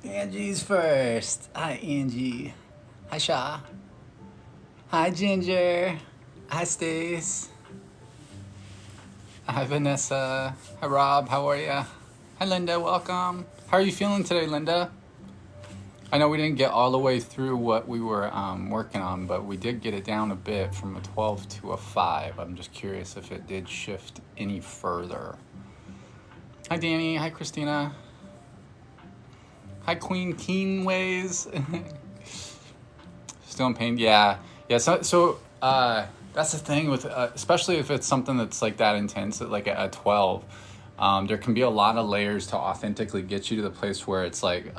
Angie's first. Hi, Angie. Hi, Shaw. Hi, Ginger. Hi, Stace. Hi, Vanessa. Hi, Rob. How are ya? Hi, Linda. Welcome. How are you feeling today, Linda? I know we didn't get all the way through what we were working on, but we did get it down a bit from a 12 to a 5. I'm just curious if it did shift any further. Hi, Danny. Hi, Christina. Hi, Queen Keenways. Still in pain? Yeah. So that's the thing with, especially if it's something that's like that intense, like a 12. There can be a lot of layers to authentically get you to the place where it's like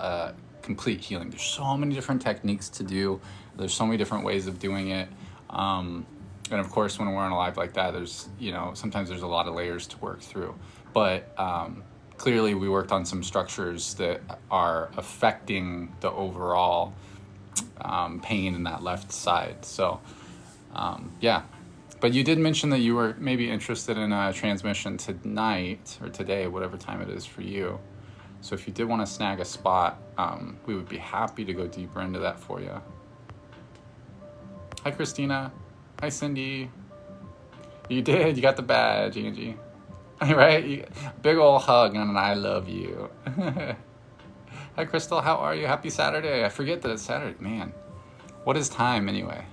complete healing. There's so many different techniques to do. There's so many different ways of doing it. And of course, when we're on a live like that, there's, sometimes there's a lot of layers to work through. But clearly we worked on some structures that are affecting the overall pain in that left side. So yeah, but you did mention that you were maybe interested in a transmission tonight or today, whatever time it is for you. So if you did want to snag a spot, we would be happy to go deeper into that for you. Hi, Christina. Hi, Cindy. You did. You got the badge, Angie. Right? Big old hug and an I love you. Hi, Crystal. How are you? Happy Saturday. I forget that it's Saturday. Man, what is time anyway?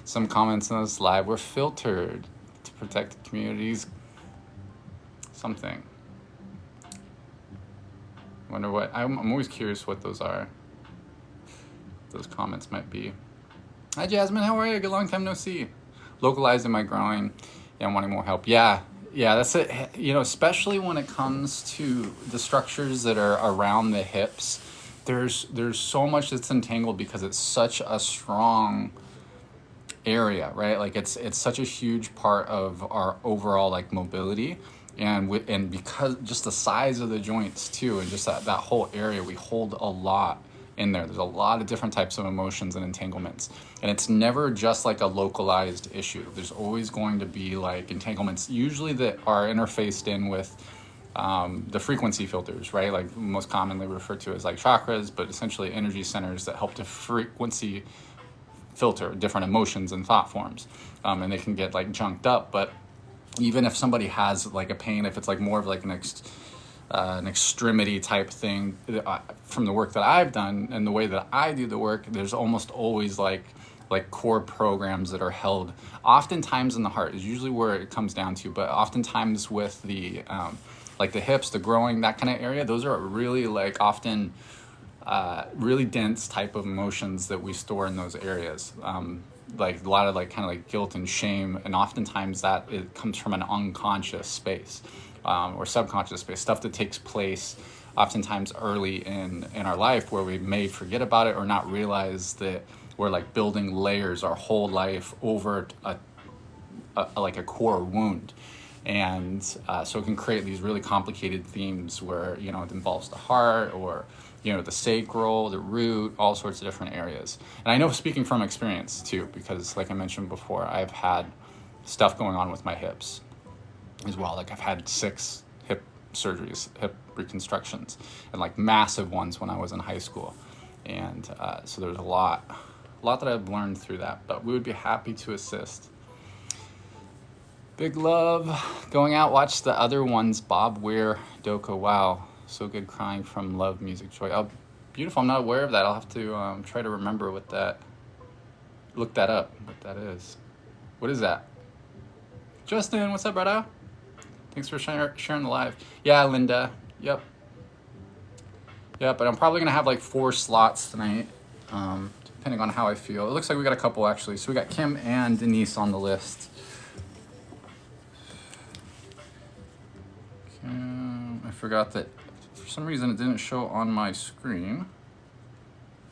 Some comments on this live were filtered to protect the communities. Something. Wonder what, I'm always curious what those are. Those comments might be. Hi, Jasmine. How are you? Good, long time no see. Localizing my groin. Yeah, I'm wanting more help. Yeah, that's it. Especially when it comes to the structures that are around the hips, there's so much that's entangled because it's such a strong area, right? Like it's such a huge part of our overall like mobility, and because just the size of the joints too, and just that whole area, we hold a lot in there. There's a lot of different types of emotions and entanglements, and it's never just like a localized issue. There's always going to be like entanglements, usually that are interfaced in with the frequency filters, right? Like most commonly referred to as like chakras, but essentially energy centers that help to frequency filter different emotions and thought forms, and they can get like junked up. But even if somebody has like a pain, if it's like more of like an extremity type thing, from the work that I've done and the way that I do the work, there's almost always like core programs that are held oftentimes in the heart is usually where it comes down to, but oftentimes with the like the hips, the growing, that kind of area, those are really like often really dense type of emotions that we store in those areas. Like a lot of like kind of like guilt and shame, and oftentimes that it comes from an unconscious space or subconscious space, stuff that takes place oftentimes early in our life where we may forget about it or not realize that we're like building layers our whole life over like a core wound. And so it can create these really complicated themes where, it involves the heart or, the sacral, the root, all sorts of different areas. And I know, speaking from experience too, because like I mentioned before, I've had stuff going on with my hips as well. Like I've had 6 hip surgeries, hip reconstructions, and like massive ones when I was in high school. And so there's a lot that I've learned through that, but we would be happy to assist. Big love. Going out, watch the other ones. Bob Weir, Doka. Wow, so good. Crying from Love Music Joy. Oh, beautiful. I'm not aware of that. I'll have to try to remember what that. Look that up. What that is. What is that? Justin, what's up, brother? Thanks for sharing the live. Yeah, Linda. Yep. But I'm probably gonna have like 4 slots tonight, depending on how I feel. It looks like we got a couple actually. So we got Kim and Denise on the list. I forgot that for some reason it didn't show on my screen,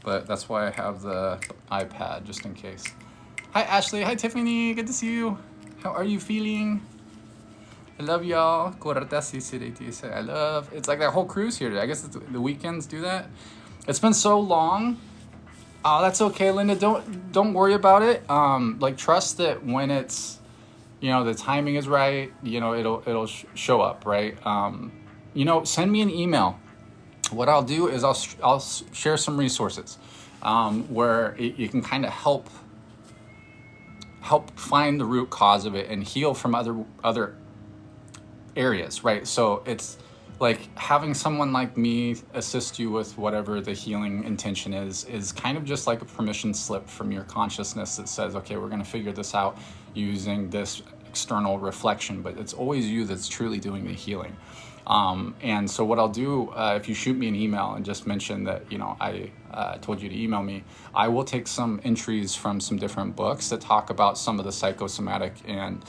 but that's why I have the iPad just in case. Hi Ashley, hi Tiffany, good to see you. How are you feeling? I love y'all. I love, it's like that whole cruise here today. I guess the weekends do that. It's been so long. Oh, that's okay, Linda. Don't worry about it. Like trust that when it's, the timing is right, it'll show up, right? Send me an email what I'll do is I'll share some resources where you can kind of help find the root cause of it and heal from other areas, right? So it's like having someone like me assist you with whatever the healing intention is kind of just like a permission slip from your consciousness that says, okay, we're going to figure this out using this external reflection, but it's always you that's truly doing the healing. And so what I'll do, if you shoot me an email and just mention that, I told you to email me, I will take some entries from some different books that talk about some of the psychosomatic and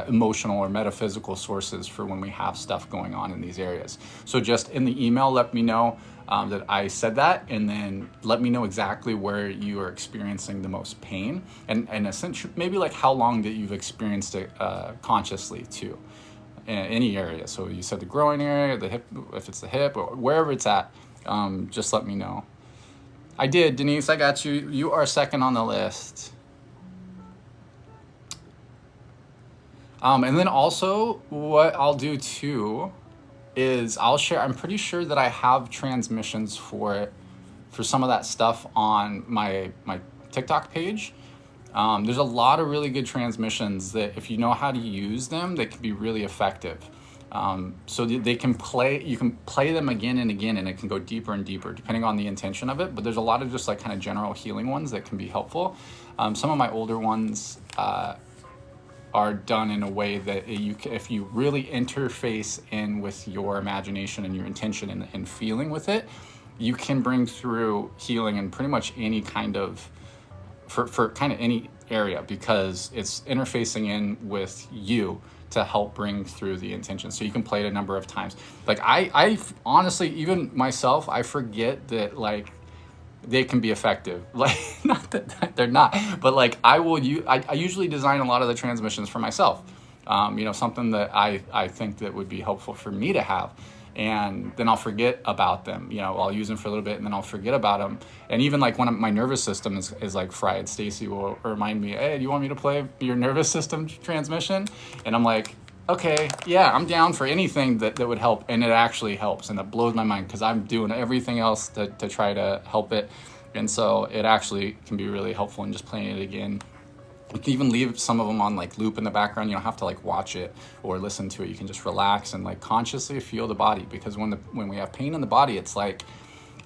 emotional or metaphysical sources for when we have stuff going on in these areas. So just in the email, let me know that I said that, and then let me know exactly where you are experiencing the most pain, and essentially maybe like how long that you've experienced it consciously too. Any area. So you said the groin area, the hip, if it's the hip, or wherever it's at, just let me know. I did, Denise, I got you. You are second on the list. And then also what I'll do too is I'll share, I'm pretty sure that I have transmissions for some of that stuff on my TikTok page. There's a lot of really good transmissions that if you know how to use them, they can be really effective. So they can you can play them again and again, and it can go deeper and deeper depending on the intention of it. But there's a lot of just like kind of general healing ones that can be helpful. Some of my older ones are done in a way that if you really interface in with your imagination and your intention and feeling with it, you can bring through healing in pretty much any kind of for kind of any area, because it's interfacing in with you to help bring through the intention. So you can play it a number of times. Like I honestly, even myself, I forget that like they can be effective. Like not that they're not, but like I usually design a lot of the transmissions for myself. Something that I think that would be helpful for me to have. And then I'll forget about them. I'll use them for a little bit and then I'll forget about them. And even like when my nervous system is like fried, Stacy will remind me, hey, do you want me to play your nervous system transmission? And I'm like, okay, yeah, I'm down for anything that would help. And it actually helps. And that blows my mind because I'm doing everything else to try to help it. And so it actually can be really helpful in just playing it again. You can even leave some of them on like loop in the background. You don't have to like watch it or listen to it. You can just relax and like consciously feel the body, because when we have pain in the body, it's like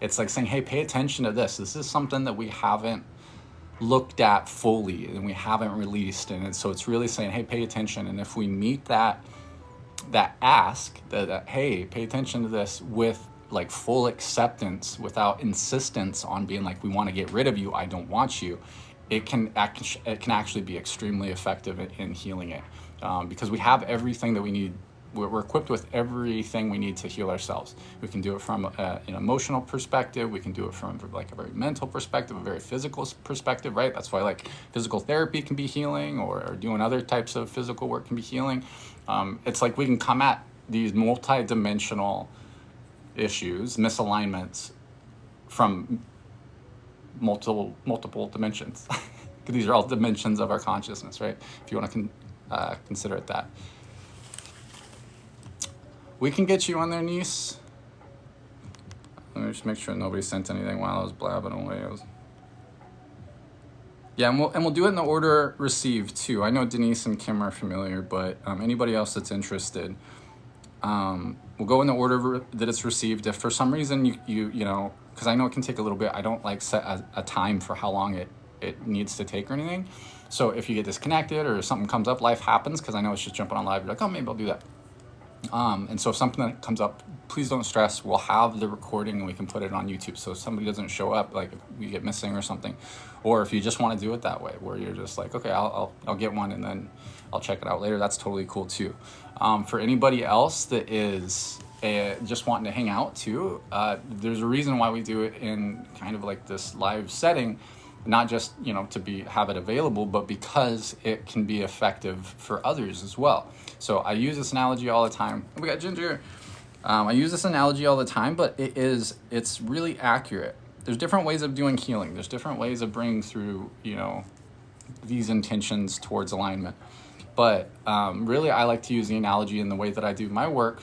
saying, hey, pay attention to this. This is something that we haven't looked at fully and we haven't released. And so it's really saying, hey, pay attention. And if we meet that ask that hey, pay attention to this with like full acceptance, without insistence on being like, we want to get rid of you, I don't want you, it can actually be extremely effective in healing it, because we have everything that we need. We're equipped with everything we need to heal ourselves. We can do it from an emotional perspective. We can do it from like a very mental perspective, a very physical perspective, right? That's why like physical therapy can be healing, or doing other types of physical work can be healing. It's like we can come at these multi-dimensional issues, misalignments, from multiple dimensions. These are all dimensions of our consciousness, right? If you want to consider it that. We can get you on there, niece. Let me just make sure nobody sent anything while I was blabbing away. Yeah, and we'll do it in the order received too. I know Denise and Kim are familiar, but anybody else that's interested, we'll go in the order that it's received. If for some reason you know, because I know it can take a little bit, I don't like set a time for how long it needs to take or anything. So if you get disconnected or something comes up, life happens, because I know it's just jumping on live. You're like, oh, maybe I'll do that. And so if something that comes up, please don't stress. We'll have the recording and we can put it on YouTube. So if somebody doesn't show up, like if we get missing or something, or if you just want to do it that way, where you're just like, okay, I'll get one and then I'll check it out later. That's totally cool too. For anybody else that is just wanting to hang out too, there's a reason why we do it in kind of like this live setting, not just, you know, to have it available, but because it can be effective for others as well. So I use this analogy all the time. We got Ginger. I use this analogy all the time, but it's really accurate. There's different ways of doing healing. There's different ways of bringing through, you know, these intentions towards alignment. But really, I like to use the analogy in the way that I do my work,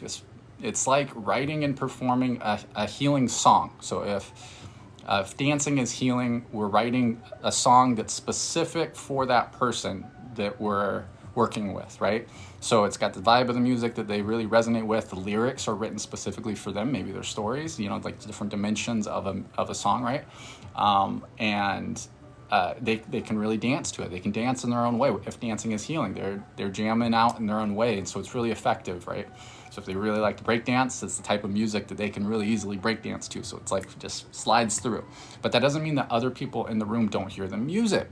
it's like writing and performing a healing song. So if dancing is healing, we're writing a song that's specific for that person that we're working with, right? So it's got the vibe of the music that they really resonate with. The lyrics are written specifically for them, maybe their stories, you know, like the different dimensions of a song, right? And they can really dance to it. They can dance in their own way. If dancing is healing, they're jamming out in their own way, and so it's really effective, right? So if they really like to break dance, it's the type of music that they can really easily break dance to. So it's like just slides through. But that doesn't mean that other people in the room don't hear the music.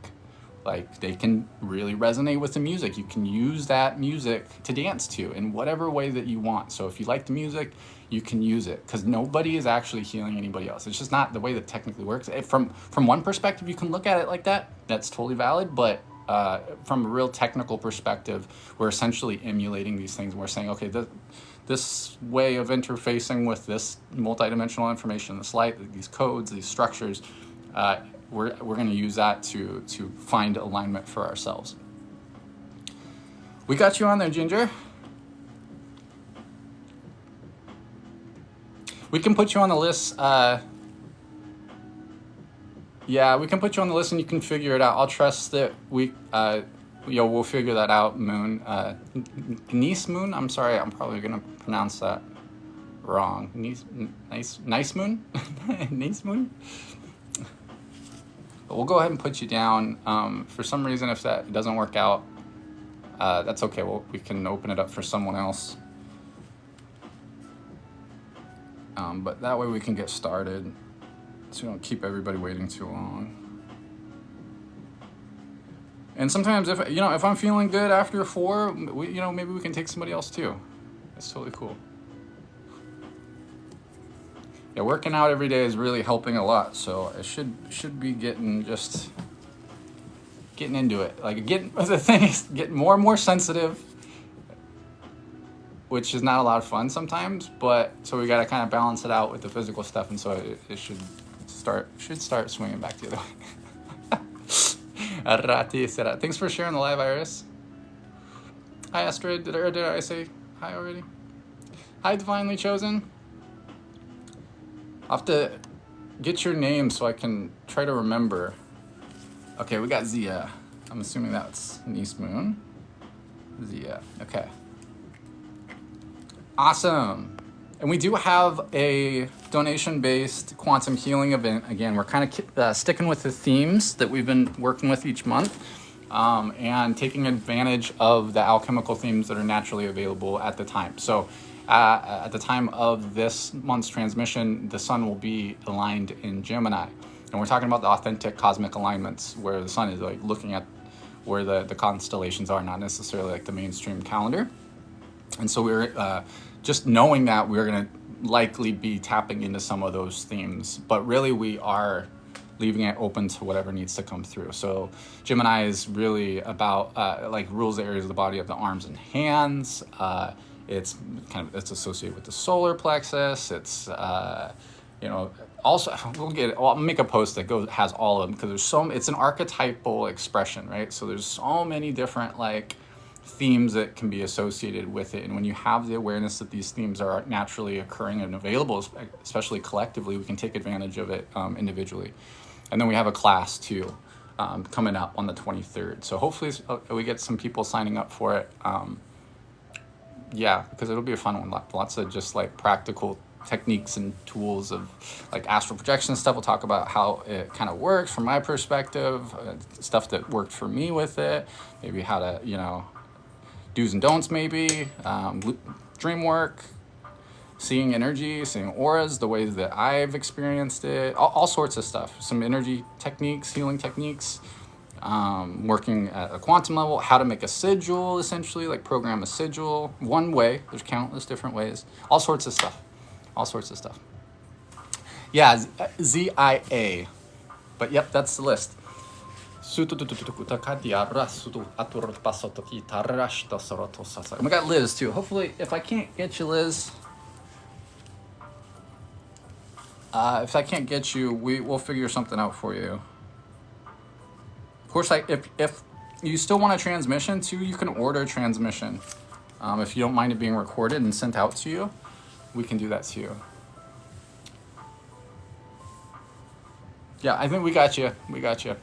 Like, they can really resonate with the music. You can use that music to dance to in whatever way that you want. So if you like the music, you can use it, because nobody is actually healing anybody else. It's just not the way that technically works. From one perspective, you can look at it like that. That's totally valid. But from a real technical perspective, we're essentially emulating these things. We're saying, okay, this way of interfacing with this multidimensional information, this light, these codes, these structures, we're going to use that to find alignment for ourselves. We got you on there, Ginger. We can put you on the list. Yeah, we can put you on the list and you can figure it out. I'll trust that we'll figure that out, Moon. Nice Moon? I'm sorry, I'm probably going to pronounce that wrong. Nice Moon? Nice Moon? But we'll go ahead and put you down. For some reason, if that doesn't work out, that's okay. We can open it up for someone else. But that way we can get started, so we don't keep everybody waiting too long. And sometimes if I'm feeling good after 4, maybe we can take somebody else too. That's totally cool. Yeah, working out every day is really helping a lot, so I should be getting into it. Like, the thing is, getting more and more sensitive, which is not a lot of fun sometimes, but so we got to kind of balance it out with the physical stuff, and so it should start swinging back the other way. Thanks for sharing the live, Iris. Hi, Astrid. Did I say hi already? Hi, Divinely Chosen. I'll have to get your name so I can try to remember. Okay, we got Zia. I'm assuming that's Nice Moon. Zia. Okay. Awesome. And we do have a donation-based quantum healing event. Again, we're kind of sticking with the themes that we've been working with each month, and taking advantage of the alchemical themes that are naturally available at the time. So at the time of this month's transmission, the sun will be aligned in Gemini. And we're talking about the authentic cosmic alignments, where the sun is like looking at where the constellations are, not necessarily like the mainstream calendar. And so we're just knowing that we're going to likely be tapping into some of those themes, but really we are leaving it open to whatever needs to come through. So Gemini is really about like rules the areas of the body of the arms and hands. It's associated with the solar plexus. It's also I'll make a post that has all of them, because it's an archetypal expression, right? So there's so many different like themes that can be associated with it, and when you have the awareness that these themes are naturally occurring and available, especially collectively, we can take advantage of it individually. And then we have a class too coming up on the 23rd, so hopefully we get some people signing up for it. Yeah, because it'll be a fun one. Lots of just like practical techniques and tools of like astral projection stuff. We'll talk about how it kind of works from my perspective, stuff that worked for me with it, maybe how to, do's and don'ts, maybe, dream work, seeing energy, seeing auras, the ways that I've experienced it, all sorts of stuff. Some energy techniques, healing techniques, working at a quantum level, how to make a sigil, essentially, like program a sigil one way. There's countless different ways, all sorts of stuff. Yeah, ZIA. But yep, that's the list. We got Liz too. Hopefully, if I can't get you, Liz, we'll figure something out for you. Of course, if you still want a transmission too, you can order a transmission. If you don't mind it being recorded and sent out to you, we can do that too. Yeah, I think we got you. We got you.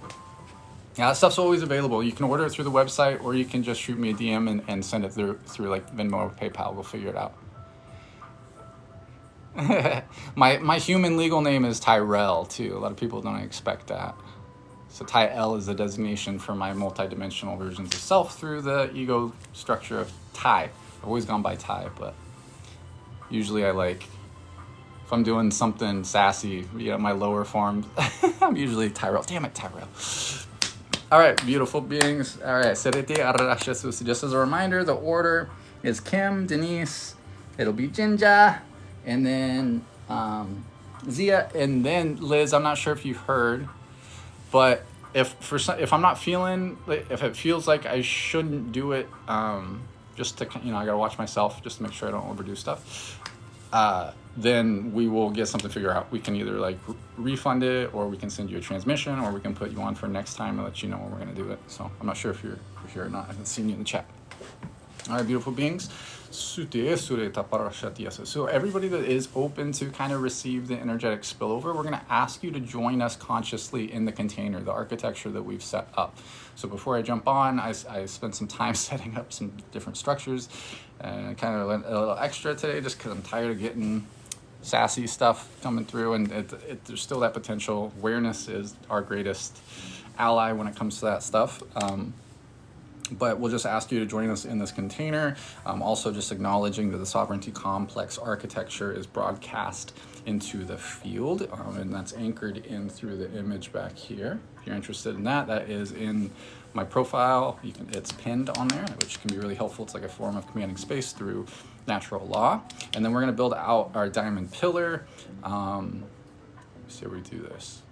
Yeah, that stuff's always available. You can order it through the website, or you can just shoot me a DM and send it through like Venmo or PayPal. We'll figure it out. my human legal name is Tyrell too. A lot of people don't expect that. So Ty-L is the designation for my multidimensional versions of self through the ego structure of Ty. I've always gone by Ty, but usually I like, if I'm doing something sassy, my lower form, I'm usually Tyrell. Damn it, Tyrell. All right, beautiful beings. All right, Serete Arrashasus. Just as a reminder, the order is Kim, Denise, it'll be Jinja, and then Zia, and then Liz. I'm not sure if you've heard, but if I'm not feeling, if it feels like I shouldn't do it, just to, I gotta watch myself just to make sure I don't overdo stuff, then we will get something figured out. We can either like refund it, or we can send you a transmission, or we can put you on for next time and let you know when we're gonna do it. So I'm not sure if you're here or not. I haven't seen you in the chat. All right, beautiful beings. So everybody that is open to kind of receive the energetic spillover, we're going to ask you to join us consciously in the container, the architecture that we've set up. So before I jump on, I spent some time setting up some different structures, and kind of went a little extra today just because I'm tired of getting sassy stuff coming through, and there's still that potential. Awareness is our greatest ally when it comes to that stuff. But we'll just ask you to join us in this container. Also just acknowledging that the Sovereignty Complex architecture is broadcast into the field, and that's anchored in through the image back here. If you're interested in that, that is in my profile. It's pinned on there, which can be really helpful. It's like a form of commanding space through natural law. And then we're gonna build out our diamond pillar. Let's see how we do this.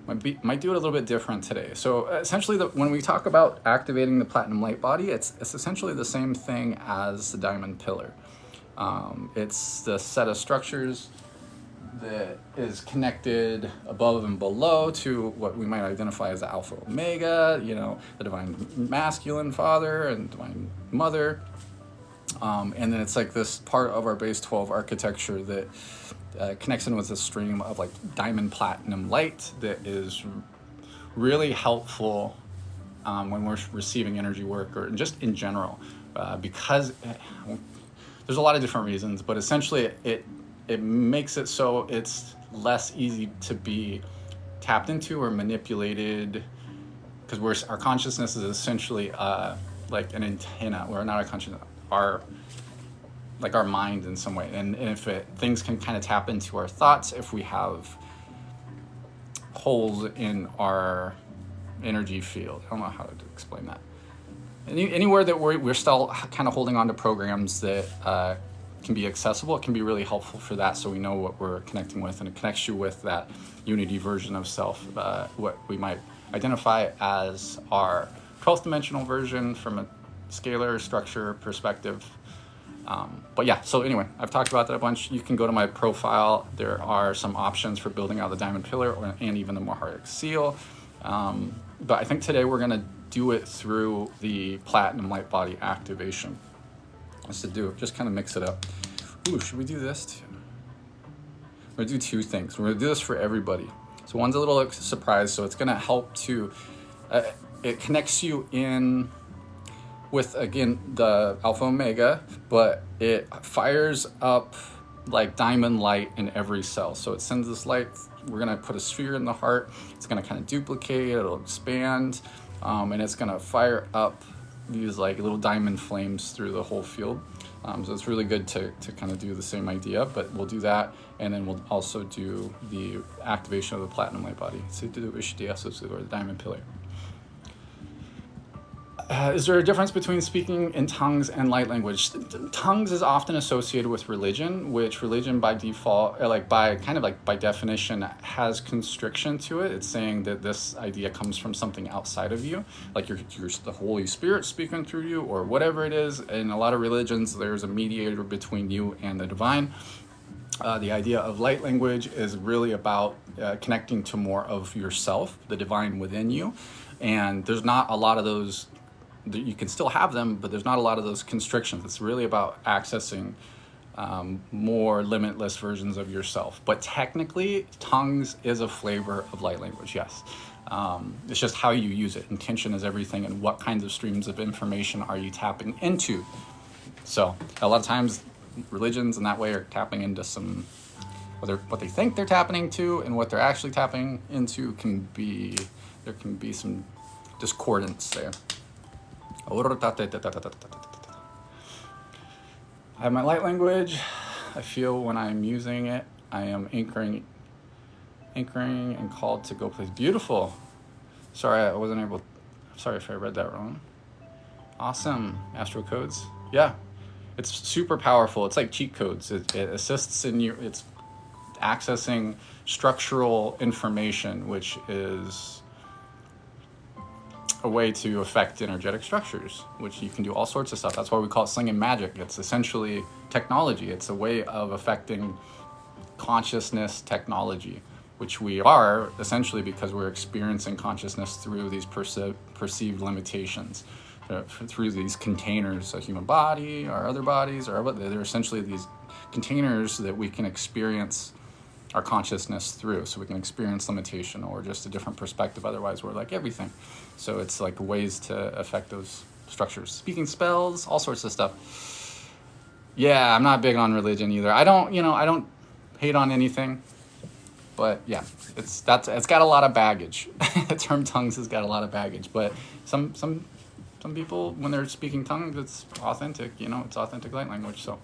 Might do it a little bit different today. So essentially, when we talk about activating the platinum light body, it's essentially the same thing as the diamond pillar. It's the set of structures that is connected above and below to what we might identify as the Alpha Omega, the divine masculine father and divine mother. And then it's like this part of our base 12 architecture that connects in with a stream of like diamond platinum light that is really helpful when we're receiving energy work, or just in general, because there's a lot of different reasons, but essentially it makes it so it's less easy to be tapped into or manipulated, because our consciousness is essentially like an antenna, or not our consciousness, our mind in some way, and if things can kind of tap into our thoughts if we have holes in our energy field. I don't know how to explain that. Anywhere that we're still kind of holding on to programs that can be accessible, it can be really helpful for that, so we know what we're connecting with, and it connects you with that unity version of self, what we might identify as our 12th dimensional version from a scalar structure perspective. But yeah, so anyway, I've talked about that a bunch. You can go to my profile. There are some options for building out the diamond pillar and even the Maharic seal. But I think today we're going to do it through the platinum light body activation. Just kind of mix it up. Ooh, should we do this too? We're going to do two things. We're going to do this for everybody. So one's a little surprise, so it's going to help to, it connects you in with, again, the Alpha Omega, but it fires up like diamond light in every cell. So it sends this light. We're going to put a sphere in the heart. It's going to kind of duplicate, it'll expand, and it's going to fire up these like little diamond flames through the whole field. So it's really good to kind of do the same idea, but we'll do that, and then we'll also do the activation of the platinum light body. So do the diamond pillar. Is there a difference between speaking in tongues and light language? Tongues is often associated with religion, which religion by default, by definition, has constriction to it. It's saying that this idea comes from something outside of you, like you're the Holy Spirit speaking through you, or whatever it is. In a lot of religions, there's a mediator between you and the divine. The idea of light language is really about connecting to more of yourself, the divine within you. And there's not a lot of those. You can still have them, but there's not a lot of those constrictions. It's really about accessing more limitless versions of yourself. But technically, tongues is a flavor of light language, yes. It's just how you use it. Intention is everything, and what kinds of streams of information are you tapping into? So a lot of times religions in that way are tapping into some, what they think they're tapping into and what they're actually tapping into there can be some discordance there. I have my light language. I feel when I'm using it, I am anchoring and called to go place. Beautiful. Sorry, I wasn't able. Sorry if I read that wrong. Awesome. Astro codes. Yeah, it's super powerful. It's like cheat codes. It assists in you. It's accessing structural information, which is a way to affect energetic structures, which you can do all sorts of stuff. That's why we call it slinging magic. It's essentially technology. It's a way of affecting consciousness technology, which we are essentially because we're experiencing consciousness through these perceived limitations, through these containers, a human body, our other bodies, they're essentially these containers that we can experience our consciousness through, so we can experience limitation or just a different perspective. Otherwise, we're like everything. So it's like ways to affect those structures. Speaking spells, all sorts of stuff. Yeah, I'm not big on religion either. I don't hate on anything, but yeah, it's got a lot of baggage. The term tongues has got a lot of baggage, but some people, when they're speaking tongues, it's authentic. It's authentic light language. So.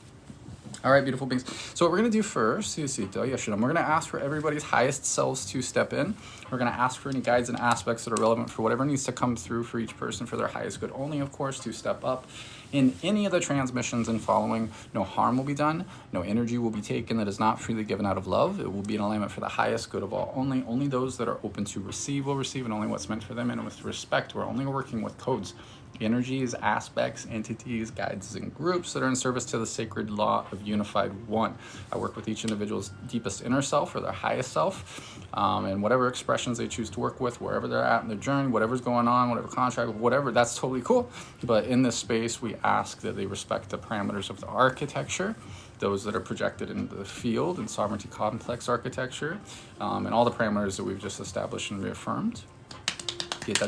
All right, beautiful beings. So what we're going to do first, we're going to ask for everybody's highest selves to step in. We're going to ask for any guides and aspects that are relevant for whatever needs to come through for each person for their highest good only, of course, to step up. In any of the transmissions and following, no harm will be done. No energy will be taken that is not freely given out of love. It will be in alignment for the highest good of all. Only those that are open to receive will receive, and only what's meant for them. And with respect, we're only working with codes, energies, aspects, entities, guides, and groups that are in service to the sacred law of unified one. I work with each individual's deepest inner self or their highest self, and whatever expressions they choose to work with, wherever they're at in their journey, whatever's going on, whatever contract, whatever, that's totally cool. But in this space, we ask that they respect the parameters of the architecture, those that are projected into the field and sovereignty complex architecture, and all the parameters that we've just established and reaffirmed. Let me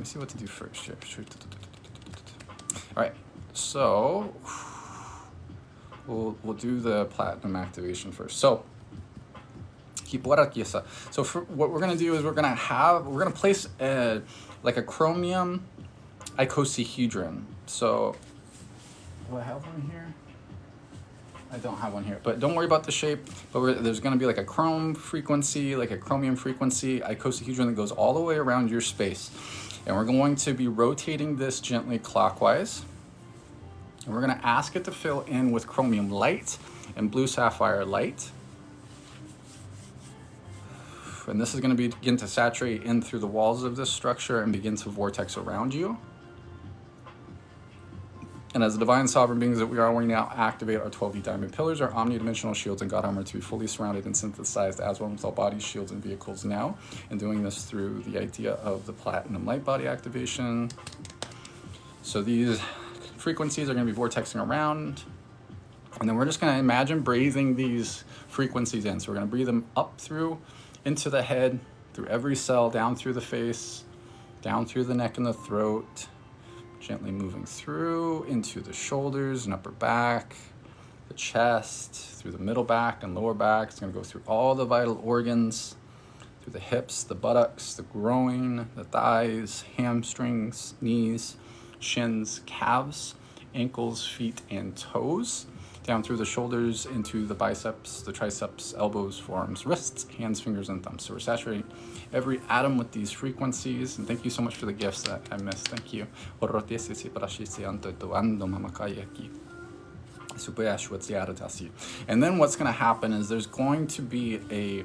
see what to do first here. All right, so we'll do the platinum activation first. So for what we're gonna do is we're gonna place like a chromium icosahedron. So do I have one here? I don't have one here, but don't worry about the shape. But there's going to be like a chromium frequency icosahedron that goes all the way around your space. And we're going to be rotating this gently clockwise. And we're going to ask it to fill in with chromium light and blue sapphire light. And this is going to begin to saturate in through the walls of this structure and begin to vortex around you. And as the divine sovereign beings that we are, we now activate our 12V diamond pillars, our omnidimensional shields, and God armor to be fully surrounded and synthesized as one with all bodies, shields, and vehicles now. And doing this through the idea of the platinum light body activation. So these frequencies are going to be vortexing around. And then we're just going to imagine breathing these frequencies in. So we're going to breathe them up through, into the head, through every cell, down through the face, down through the neck and the throat. Gently moving through into the shoulders and upper back, the chest, through the middle back and lower back. It's going to go through all the vital organs, through the hips, the buttocks, the groin, the thighs, hamstrings, knees, shins, calves, ankles, feet, and toes. Down through the shoulders into the biceps, the triceps, elbows, forearms, wrists, hands, fingers, and thumbs. So we're saturating every atom with these frequencies. And thank you so much for the gifts that I missed. Thank you. And then what's going to happen is there's going to be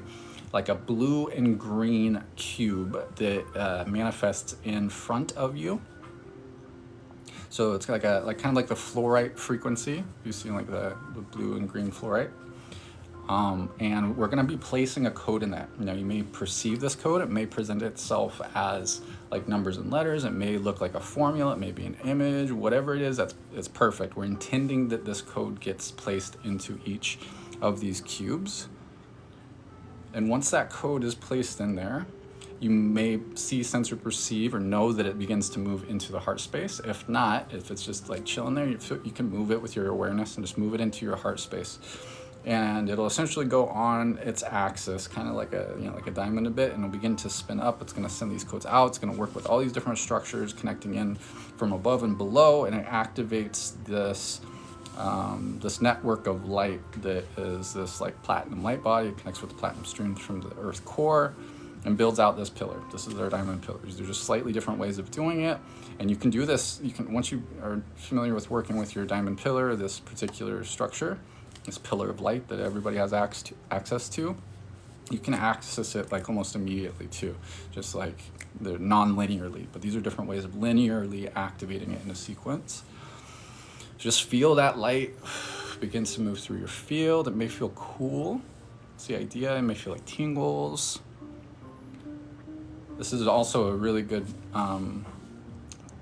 like a blue and green cube that manifests in front of you. So it's kind of like the fluorite frequency. You see like the blue and green fluorite. And we're going to be placing a code in that. Now, you may perceive this code. It may present itself as like numbers and letters. It may look like a formula. It may be an image. Whatever it is, it's perfect. We're intending that this code gets placed into each of these cubes. And once that code is placed in there, you may see, sense, or perceive, or know that it begins to move into the heart space. If not, if it's just like chilling there, you can move it with your awareness and just move it into your heart space. And it'll essentially go on its axis, kind of like a diamond a bit, and it'll begin to spin up. It's going to send these codes out. It's going to work with all these different structures connecting in from above and below, and it activates this this network of light that is this like platinum light body. It connects with the platinum streams from the earth core and builds out this pillar. This is our diamond pillars. They're just slightly different ways of doing it. And you can do this, once you are familiar with working with your diamond pillar, this particular structure, this pillar of light that everybody has access to, you can access it like almost immediately too, just like they're non-linearly, but these are different ways of linearly activating it in a sequence. Just feel that light begins to move through your field. It may feel cool. That's the idea. It may feel like tingles. This is also a really good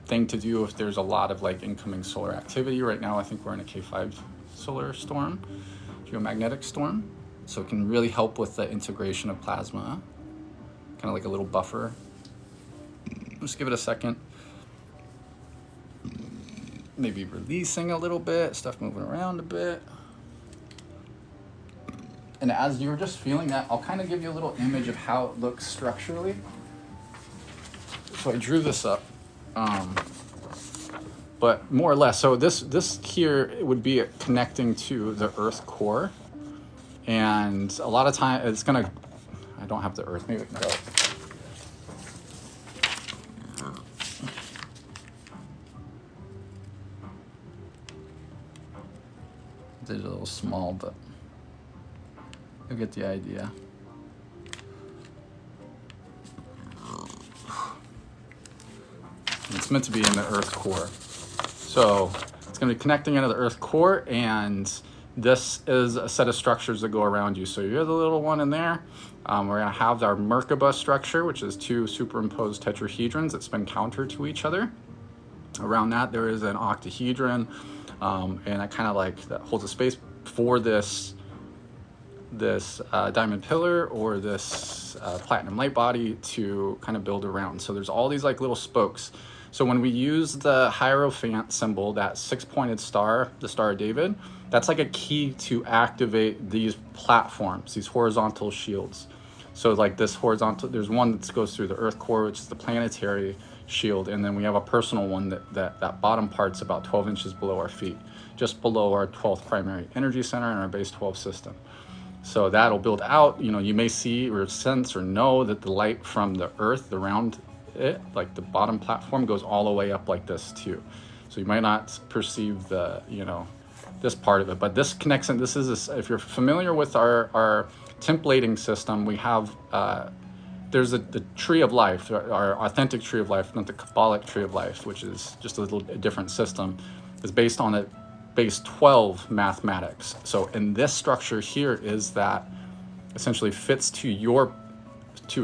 thing to do if there's a lot of like incoming solar activity. Right now, I think we're in a K5 solar storm, geomagnetic storm. So it can really help with the integration of plasma, kind of like a little buffer. Just give it a second. Maybe releasing a little bit, stuff moving around a bit. And as you're just feeling that, I'll kind of give you a little image of how it looks structurally. So I drew this up, but more or less. So this here would be connecting to the earth core. And a lot of time it's gonna, I don't have the earth, maybe I can go. Did it a little small, but you'll get the idea. It's meant to be in the earth core. So it's going to be connecting into the earth core, and this is a set of structures that go around you. So you're the little one in there. We're going to have our Merkaba structure, which is two superimposed tetrahedrons that spin counter to each other. Around that, there is an octahedron, and that kind of like that holds a space for this diamond pillar or this platinum light body to kind of build around. So there's all these like little spokes. So when we use the Hierophant symbol, that six-pointed star, the Star of David, that's like a key to activate these platforms, these horizontal shields. So like this horizontal, there's one that goes through the earth core, which is the planetary shield, and then we have a personal one that bottom part's about 12 inches below our feet, just below our 12th primary energy center and our base 12 system. So that'll build out, you may see or sense or know that the light from the earth around it, like the bottom platform, goes all the way up like this too. So you might not perceive the, this part of it, but this connects in. This is, if you're familiar with our templating system, we have, there's the tree of life, our authentic tree of life, not the Kabbalic tree of life, which is just a different system, is based on a base 12 mathematics. So in this structure here is that essentially fits to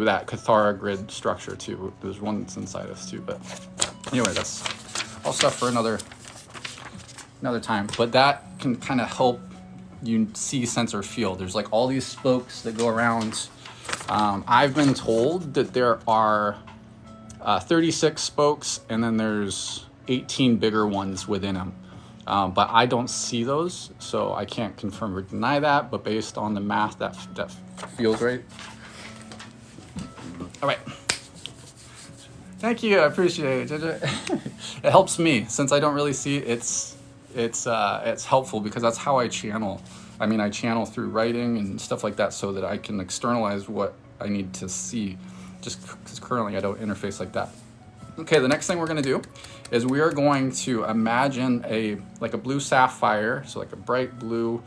that Cathara grid structure too. There's one that's inside us too, but anyway, that's all stuff for another time. But that can kind of help you see, sense, or feel. There's like all these spokes that go around. I've been told that there are 36 spokes, and then there's 18 bigger ones within them. But I don't see those, so I can't confirm or deny that, but based on the math, that feels right. All right. Thank you, I appreciate it. It helps me, since I don't really see it, it's helpful because that's how I channel. I mean, I channel through writing and stuff like that so that I can externalize what I need to see, just because currently I don't interface like that. Okay, the next thing we're gonna do is we are going to imagine a blue sapphire, so like a bright blue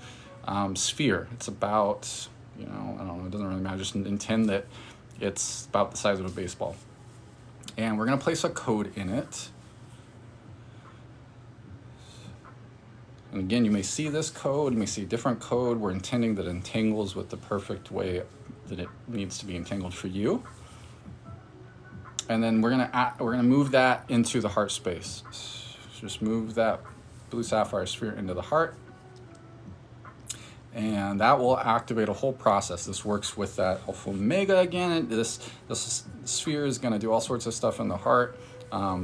sphere. It's about, I don't know, it doesn't really matter, just intend that it's about the size of a baseball. And we're gonna place a code in it. And again, you may see this code, you may see a different code. We're intending that it entangles with the perfect way that it needs to be entangled for you. And then we're gonna move that into the heart space. So just move that blue sapphire sphere into the heart. And that will activate a whole process. This works with that alpha omega again. This sphere is going to do all sorts of stuff in the heart,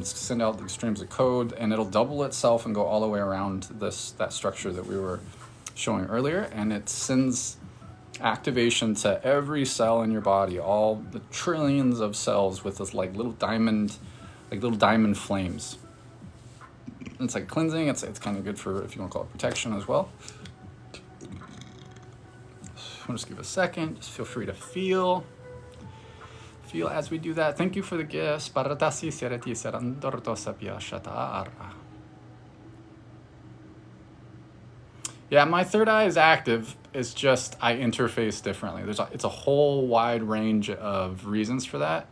send out the streams of code, and it'll double itself and go all the way around that structure that we were showing earlier. And it sends activation to every cell in your body, all the trillions of cells with this like little diamond flames. It's like cleansing. It's kind of good for, if you want to call it, protection as well. I'll just give a second. Just feel free to feel as we do that. Thank you for the gifts. Yeah, my third eye is active. It's just I interface differently. It's a whole wide range of reasons for that.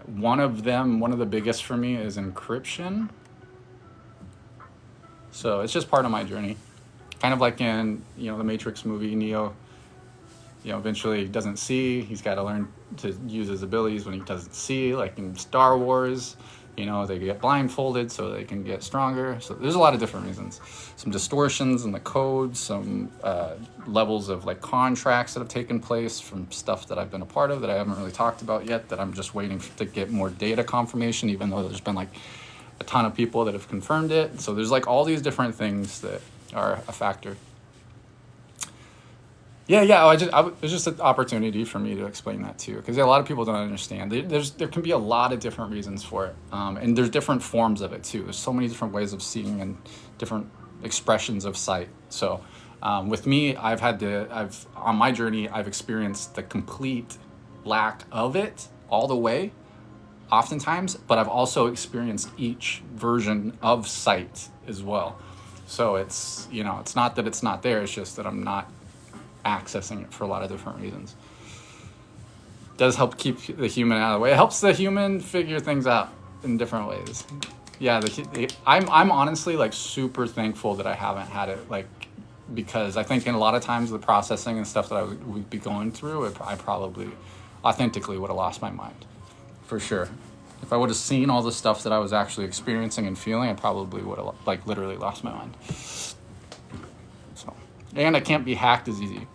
One of the biggest for me is encryption. So it's just part of my journey. Kind of like in, the Matrix movie, Neo, eventually doesn't see. He's got to learn to use his abilities when he doesn't see. Like in Star Wars, they get blindfolded so they can get stronger. So there's a lot of different reasons. Some distortions in the code, some levels of like contracts that have taken place from stuff that I've been a part of that I haven't really talked about yet, that I'm just waiting to get more data confirmation, even though there's been like a ton of people that have confirmed it. So there's like all these different things that are a factor. It's just an opportunity for me to explain that too, because a lot of people don't understand. There can be a lot of different reasons for it, and there's different forms of it too. There's so many different ways of seeing and different expressions of sight. So with me, on my journey, I've experienced the complete lack of it all the way, oftentimes, but I've also experienced each version of sight as well. So it's not that it's not there, it's just that I'm not accessing it for a lot of different reasons. It does help keep the human out of the way. It helps the human figure things out in different ways. Yeah, I'm honestly like super thankful that I haven't had it, like, because I think in a lot of times the processing and stuff that I would be going through, I probably authentically would have lost my mind, for sure. If I would have seen all the stuff that I was actually experiencing and feeling, I probably would have like literally lost my mind. So, and I can't be hacked as easy.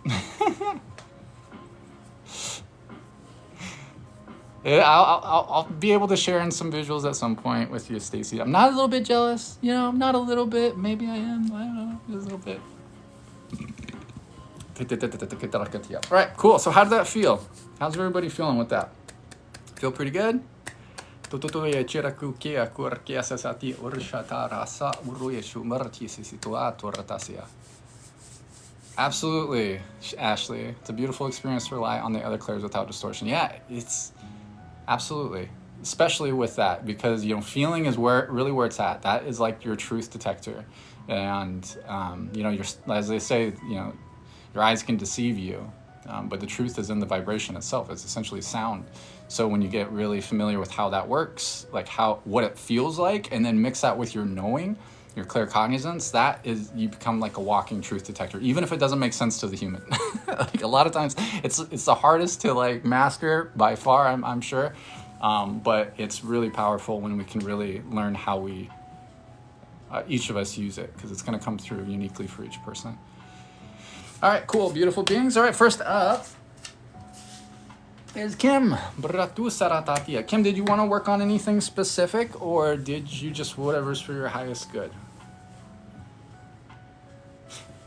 I'll be able to share in some visuals at some point with you, Stacy. I'm not a little bit jealous, not a little bit. Maybe I am. I don't know, just a little bit. All right, cool. So how did that feel? How's everybody feeling with that? Feel pretty good? Absolutely, Ashley. It's a beautiful experience to rely on the other clairs without distortion. Yeah, it's absolutely, especially with that, because feeling is where it's at. That is like your truth detector, and as they say, your eyes can deceive you, but the truth is in the vibration itself. It's essentially sound. So when you get really familiar with how that works, like what it feels like, and then mix that with your knowing, your claircognizance, that is, you become like a walking truth detector, even if it doesn't make sense to the human. Like a lot of times, it's the hardest to like master by far, I'm sure, but it's really powerful when we can really learn how we each of us use it, because it's going to come through uniquely for each person. All right, cool, beautiful beings. All right, first up is Kim. Kim, did you want to work on anything specific, or did you just whatever's for your highest good?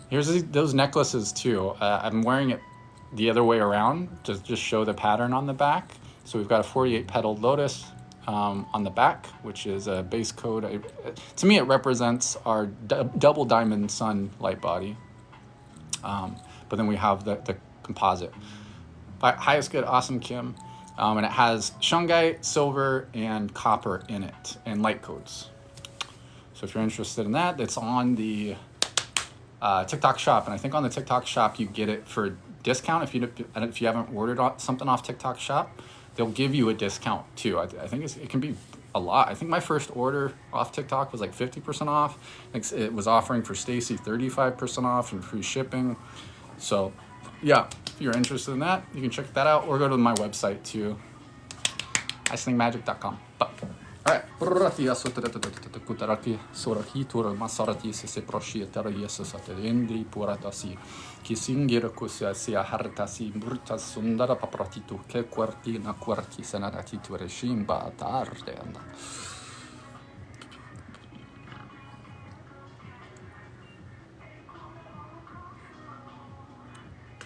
Here's those necklaces too. I'm wearing it the other way around to just show the pattern on the back. So we've got a 48 petaled lotus on the back, which is a base code. To me, it represents our double diamond sun light body. But then we have the composite. Highest good, awesome, Kim. And it has shungite, silver, and copper in it, and light codes. So if you're interested in that, it's on the TikTok shop. And I think on the TikTok shop, you get it for discount. If you haven't ordered something off TikTok shop, they'll give you a discount too. I think it can be a lot. I think my first order off TikTok was like 50% off. I think it was offering for Stacy 35% off and free shipping. So yeah, if you're interested in that, you can check that out or go to my website too, islingmagic.com. But all right. Kisingira kusia sia hartasi murta sundara papratitu ke quarti na quarti sanarati tu reshimba tarde.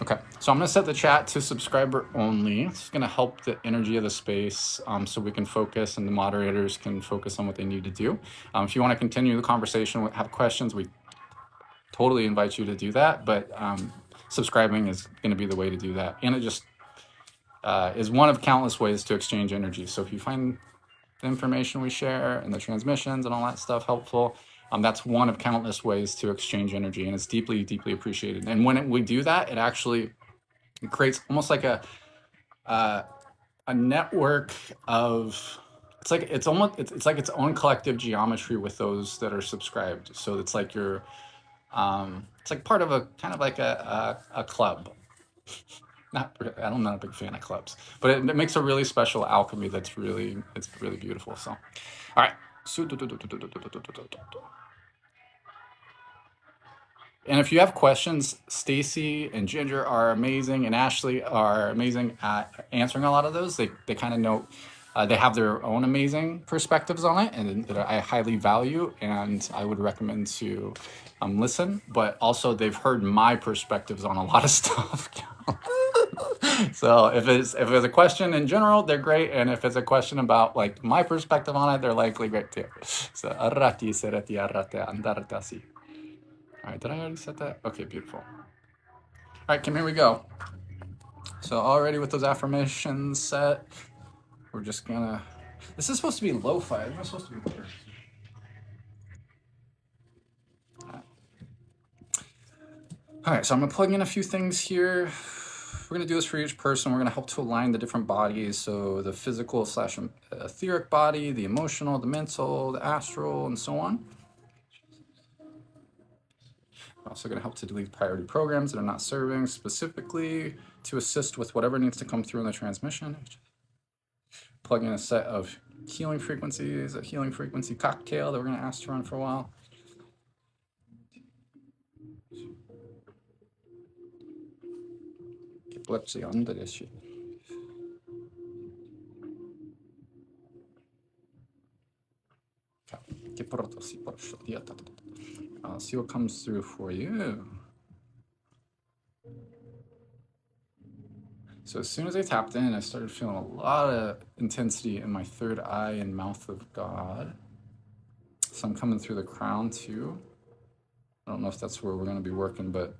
Okay, so I'm gonna set the chat to subscriber only. It's gonna help the energy of the space so we can focus and the moderators can focus on what they need to do. If you wanna continue the conversation, have questions, we totally invite you to do that, but subscribing is gonna be the way to do that. And it just is one of countless ways to exchange energy. So if you find the information we share and the transmissions and all that stuff helpful, that's one of countless ways to exchange energy, and it's deeply, deeply appreciated. And when we do that, it actually creates almost like a network of, it's like its own collective geometry with those that are subscribed. So it's like you're, it's like part of a kind of like a club. I'm not a big fan of clubs, but it makes a really special alchemy it's really beautiful. So, all right. And if you have questions, Stacy and Ginger are amazing, and Ashley are amazing at answering a lot of those. They kind of know, they have their own amazing perspectives on it, and that I highly value, and I would recommend to listen. But also, they've heard my perspectives on a lot of stuff. So if it's a question in general, they're great, and if it's a question about like my perspective on it, they're likely great too. So arrati serati arrate andartasi. All right, did I already set that? Okay, beautiful. All right, Kim, here we go. So already with those affirmations set, we're just gonna, this is supposed to be lo-fi. It's not supposed to be later. All right, so I'm gonna plug in a few things here. We're gonna do this for each person. We're gonna help to align the different bodies. So the physical / etheric body, the emotional, the mental, the astral, and so on. We're also going to help to delete priority programs that are not serving, specifically to assist with whatever needs to come through in the transmission. Plug in a set of healing frequencies, a healing frequency cocktail that we're going to ask to run for a while. See what comes through for you. So as soon as I tapped in, I started feeling a lot of intensity in my third eye and mouth of God. Some coming through the crown too. I don't know if that's where we're going to be working, but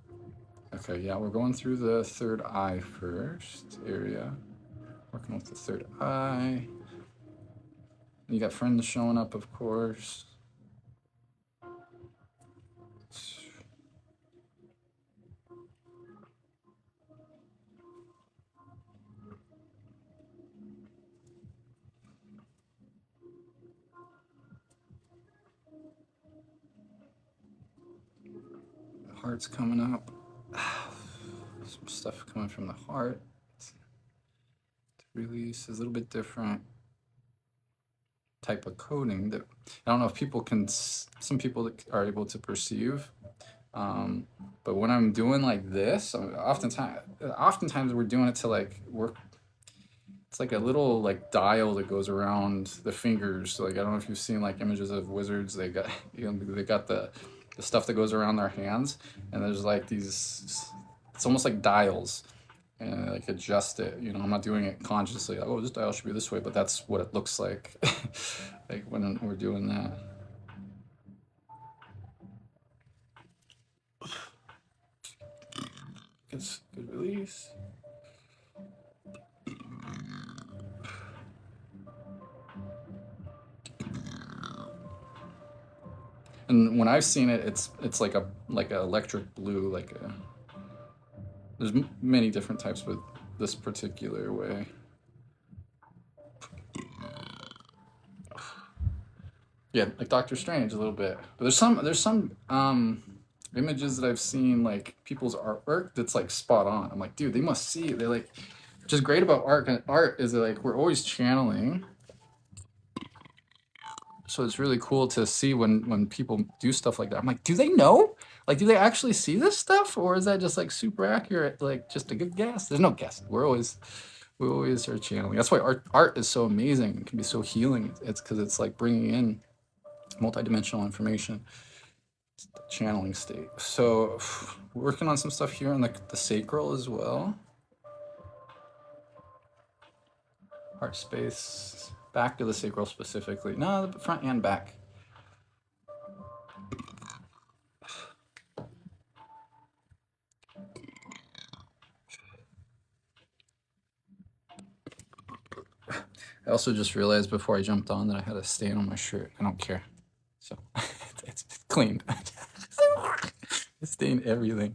okay, yeah, we're going through the third eye first area. Working with the third eye. You got friends showing up, of course. The heart's coming up. Some stuff coming from the heart. The release is a little bit different type of coding that I don't know if people can, some people are able to perceive, but when I'm doing like this, oftentimes we're doing it to like work. It's like a little like dial that goes around the fingers. So like, I don't know if you've seen like images of wizards. They got, they got the stuff that goes around their hands, and there's like these, it's almost like dials. And I like adjust it, I'm not doing it consciously, like, oh, this dial should be this way, but that's what it looks like, like when we're doing that. Good release. And when I've seen it, it's like a electric blue, there's many different types, but this particular way. Yeah, like Doctor Strange a little bit. But there's some images that I've seen like people's artwork that's like spot on. I'm like, dude, they must see it. They're like, which is great about art is that like we're always channeling. So it's really cool to see when people do stuff like that. I'm like, do they know? Like, do they actually see this stuff, or is that just like super accurate? Like, just a good guess? There's no guess. We always are channeling. That's why art is so amazing. It can be so healing. It's because it's like bringing in multidimensional information, channeling state. So, working on some stuff here on the sacral as well. Heart space, back to the sacral specifically. No, the front and back. I also just realized before I jumped on that I had a stain on my shirt. I don't care. So it's cleaned. It stained everything.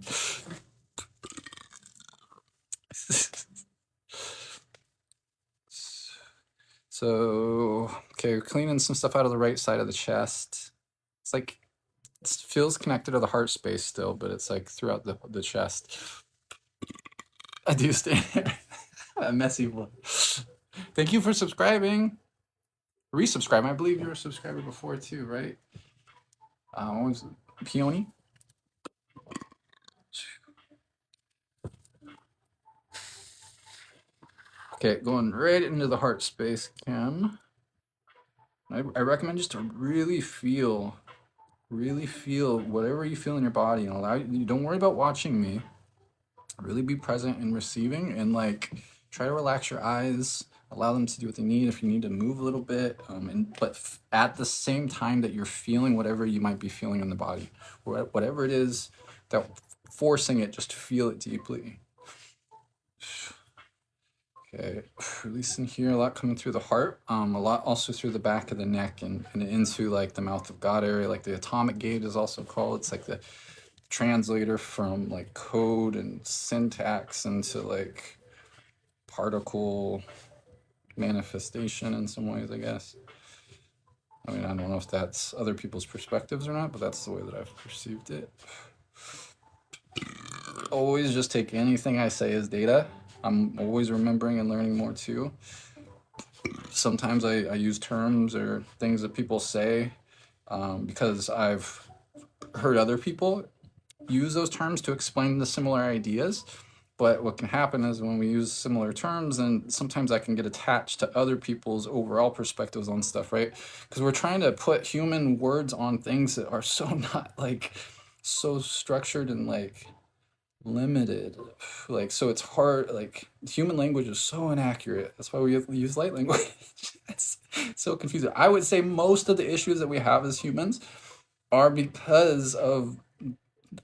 So, okay, we're cleaning some stuff out of the right side of the chest. It's like, it feels connected to the heart space still, but it's like throughout the chest. I do stain a messy one. Thank you for subscribing. Resubscribe. I believe you were a subscriber before too, right? What was it? Peony? Okay, going right into the heart space, Kim. I recommend just to really feel whatever you feel in your body and allow you. Don't worry about watching me. Really be present in receiving and like try to relax your eyes. Allow them to do what they need. If you need to move a little bit, but at the same time that you're feeling whatever you might be feeling in the body, whatever it is, that forcing it, just feel it deeply. Okay, releasing here, a lot coming through the heart, a lot also through the back of the neck and into like the mouth of God area, like the atomic gate is also called. It's like the translator from like code and syntax into like particle manifestation in some ways, I guess. I mean, I don't know if that's other people's perspectives or not, but that's the way that I've perceived it. Always just take anything I say as data. I'm always remembering and learning more too. Sometimes I use terms or things that people say because I've heard other people use those terms to explain the similar ideas. But what can happen is when we use similar terms, and sometimes I can get attached to other people's overall perspectives on stuff, right? Because we're trying to put human words on things that are so not like so structured and like limited. Like, so it's hard, like human language is so inaccurate. That's why we use light language. It's so confusing. I would say most of the issues that we have as humans are because of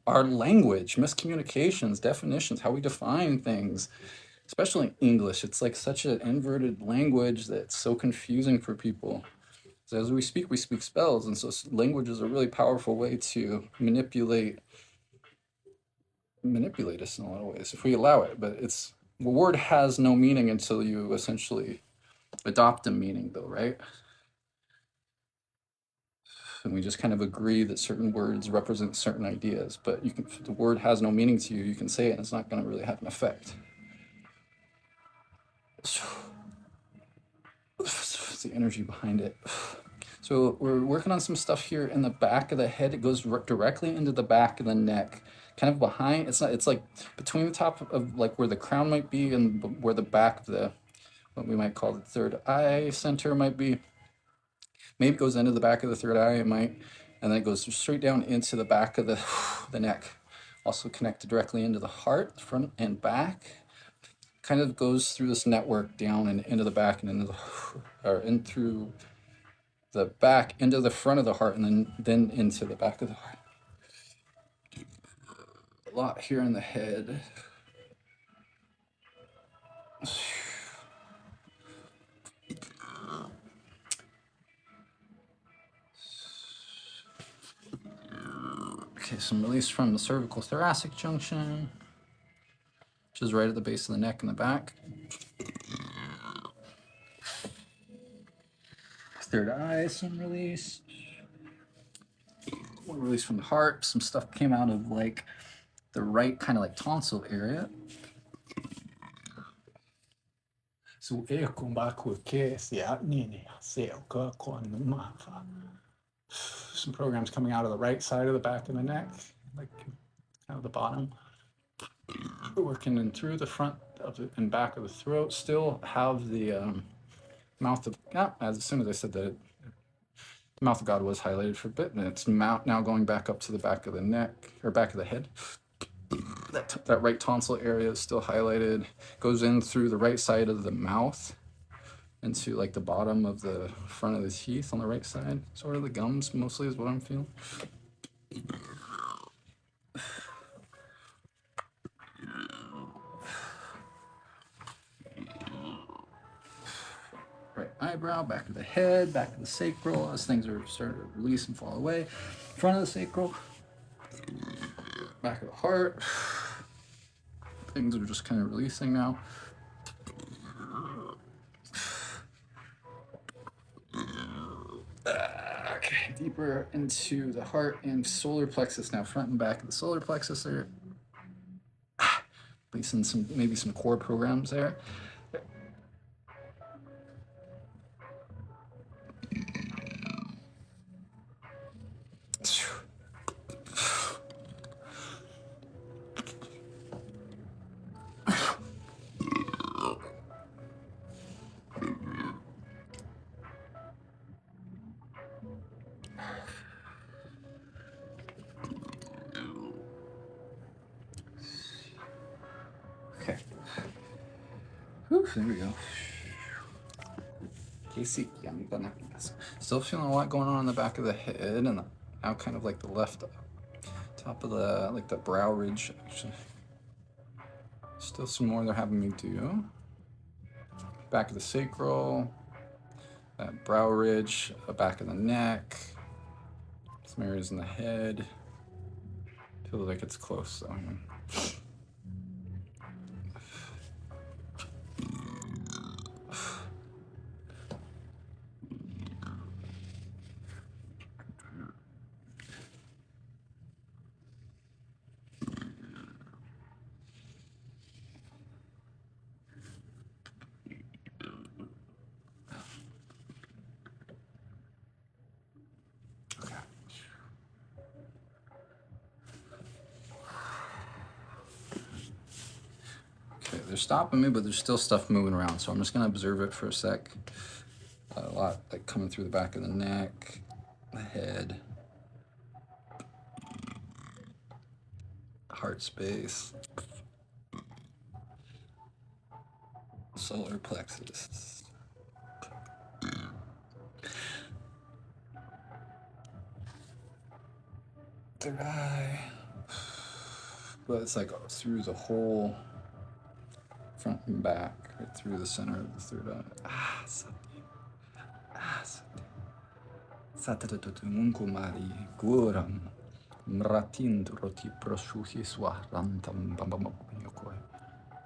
our language, miscommunications, definitions, how we define things, especially English. It's like such an inverted language that's so confusing for people. So as we speak spells, and so language is a really powerful way to manipulate us in a lot of ways if we allow it. But it's the word has no meaning until you essentially adopt a meaning, though, right? And we just kind of agree that certain words represent certain ideas, but you can, if the word has no meaning to you, you can say it and it's not going to really have an effect. It's the energy behind it. So we're working on some stuff here in the back of the head. It goes directly into the back of the neck, kind of behind. It's not. It's like between the top of like where the crown might be and where the back of the what we might call the third eye center might be. Maybe it goes into the back of the third eye. It might, and then it goes straight down into the back of the neck. Also connected directly into the heart, front and back. Kind of goes through this network down and into the back and into the, or in through the back into the front of the heart and then into the back of the heart. A lot here in the head. Okay, some release from the cervical thoracic junction, which is right at the base of the neck and the back. Third eye, some release. release from the heart. Some stuff came out of like the right kind of like tonsil area. So some programs coming out of the right side of the back of the neck, like kind of the bottom. Working in through the front of the and back of the throat. Still have the mouth of God. As soon as I said that, the mouth of God was highlighted for a bit, and it's now going back up to the back of the neck or back of the head. That right tonsil area is still highlighted. Goes in through the right side of the mouth into like the bottom of the front of the teeth on the right side. Sort of the gums mostly is what I'm feeling. Right eyebrow, back of the head, back of the sacral, as things are starting to release and fall away. Front of the sacral, back of the heart. Things are just kind of releasing now. Okay, deeper into the heart and solar plexus now, front and back of the solar plexus there. Releasing some, maybe some core programs there. Okay. Whew, there we go. Still feeling a lot going on in the back of the head and now kind of like the left top of the like the brow ridge actually. Still some more they're having me do. Back of the sacral, that brow ridge, back of the neck, some areas in the head. Feels like it's close though. They're stopping me, but there's still stuff moving around, so I'm just gonna observe it for a sec. A lot like coming through the back of the neck, the head, heart space, solar plexus. Third eye. But it's like through the whole front and back, right through the center of the third eye. Satatumunkumari guram mratin roti proshuhi swarantam bambamokoi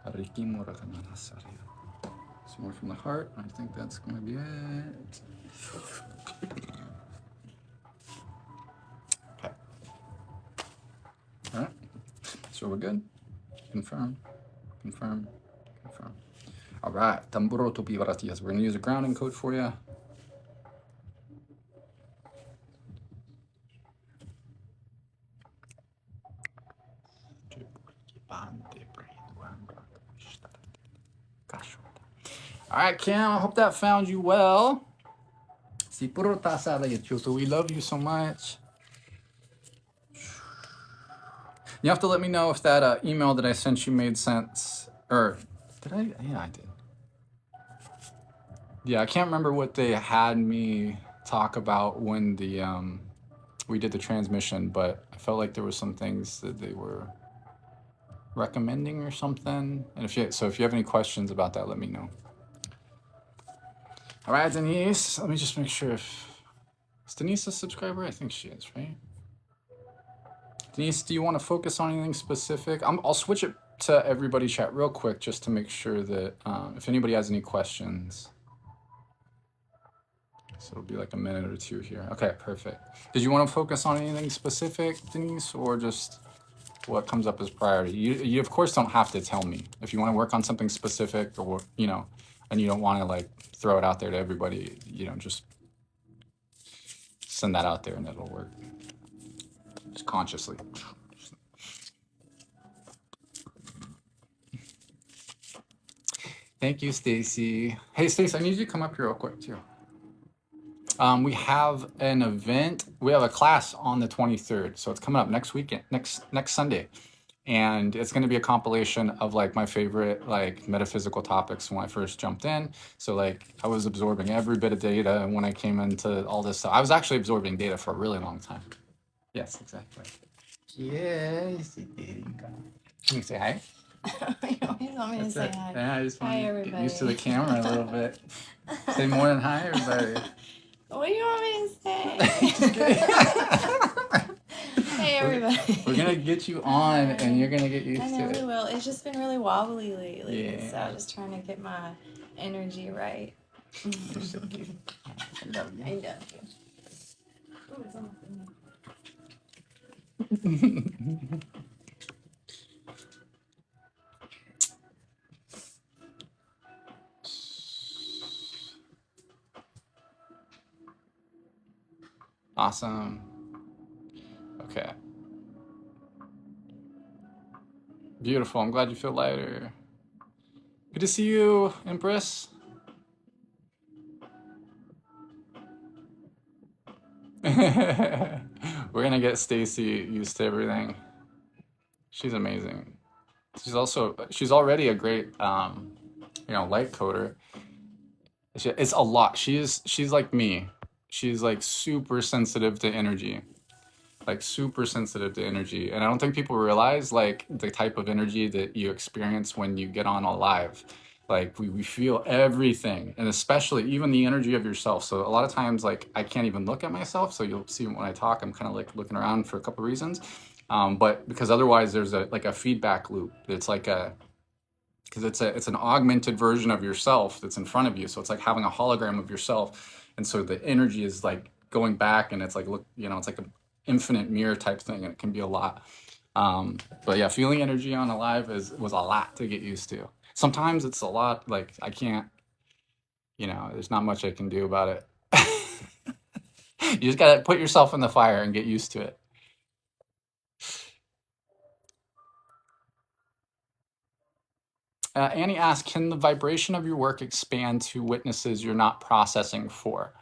arikimurakanasari. Some more from the heart. I think that's going to be it. Okay. All right. So we're good. Confirm. Confirm. Confirm. All right. Tamburo topi varatias. We're going to use a grounding code for you. All right, Cam, I hope that found you well. We love you so much. You have to let me know if that email that I sent you made sense. Or did I? Yeah, I did. Yeah, I can't remember what they had me talk about when the we did the transmission, but I felt like there were some things that they were recommending or something. And if you have any questions about that, let me know. All right, Denise, let me just make sure if is Denise a subscriber? I think she is, right? Denise, do you want to focus on anything specific? I'll switch it to everybody chat real quick just to make sure that if anybody has any questions. So it'll be like a minute or two here. Okay, perfect. Did you want to focus on anything specific, Denise, or just what comes up as priority? You of course don't have to tell me if you want to work on something specific, or and you don't want to like throw it out there to everybody. Just send that out there and it'll work. Just consciously. Thank you, Stacy. Hey, Stacy, I need you to come up here real quick too. We have an event. We have a class on the 23rd, so it's coming up next weekend, next Sunday, and it's going to be a compilation of like my favorite like metaphysical topics when I first jumped in. So like I was absorbing every bit of data, and when I came into all this stuff, I was actually absorbing data for a really long time. Yes, exactly. Yes, can you say hi? You always want me to say hi. Yeah, I just want Hi, to get everybody. used to the camera a little bit. Say more than hi, everybody. What do you want me to say? Just kidding. Hey, everybody. We're gonna get you on, and you're gonna get used I to know it. we will. It's just been really wobbly lately, Yeah. so I'm just trying to get my energy right. You're so cute. I love I you. love you. Ooh, it's almost in there. Awesome. Okay. Beautiful. I'm glad you feel lighter. Good to see you, Empress. We're gonna get Stacy used to everything. She's amazing. She's already a great light coder. It's a lot. She's like me. She's like super sensitive to energy. Like super sensitive to energy. And I don't think people realize like the type of energy that you experience when you get on a live. Like we feel everything, and especially even the energy of yourself. So a lot of times like I can't even look at myself. So you'll see when I talk, I'm kind of like looking around for a couple of reasons. But because otherwise there's a feedback loop. It's like because it's an augmented version of yourself that's in front of you. So it's like having a hologram of yourself. And so the energy is like going back, and it's like, it's like an infinite mirror type thing, and it can be a lot. But yeah, feeling energy on a live was a lot to get used to. Sometimes it's a lot, like I can't, there's not much I can do about it. You just gotta put yourself in the fire and get used to it. Annie asks, can the vibration of your work expand to witnesses you're not processing for?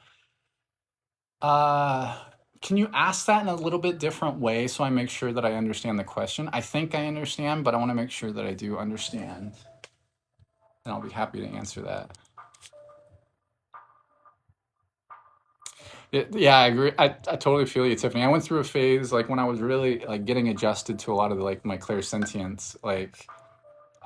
Can you ask that in a little bit different way so I make sure that I understand the question? I think I understand, but I want to make sure that I do understand. And I'll be happy to answer that. Yeah, I agree. I totally feel you, Tiffany. I went through a phase like when I was really like getting adjusted to a lot of like my clairsentience. Like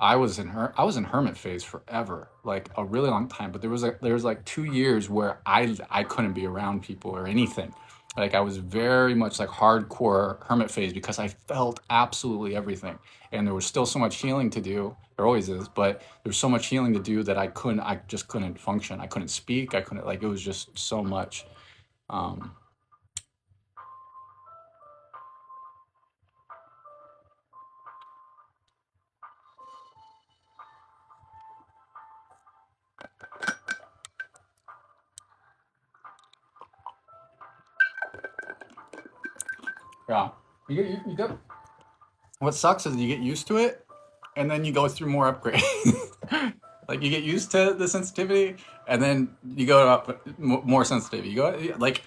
I was in hermit phase forever, like a really long time. But there was like 2 years where I couldn't be around people or anything. Like I was very much like hardcore hermit phase because I felt absolutely everything, and there was still so much healing to do. There always is, but there's so much healing to do that I just couldn't function. I couldn't speak. I couldn't like it was just so much. Um, yeah, you get. What sucks is you get used to it, and then you go through more upgrades. Like you get used to the sensitivity, and then you go up more sensitivity. You go like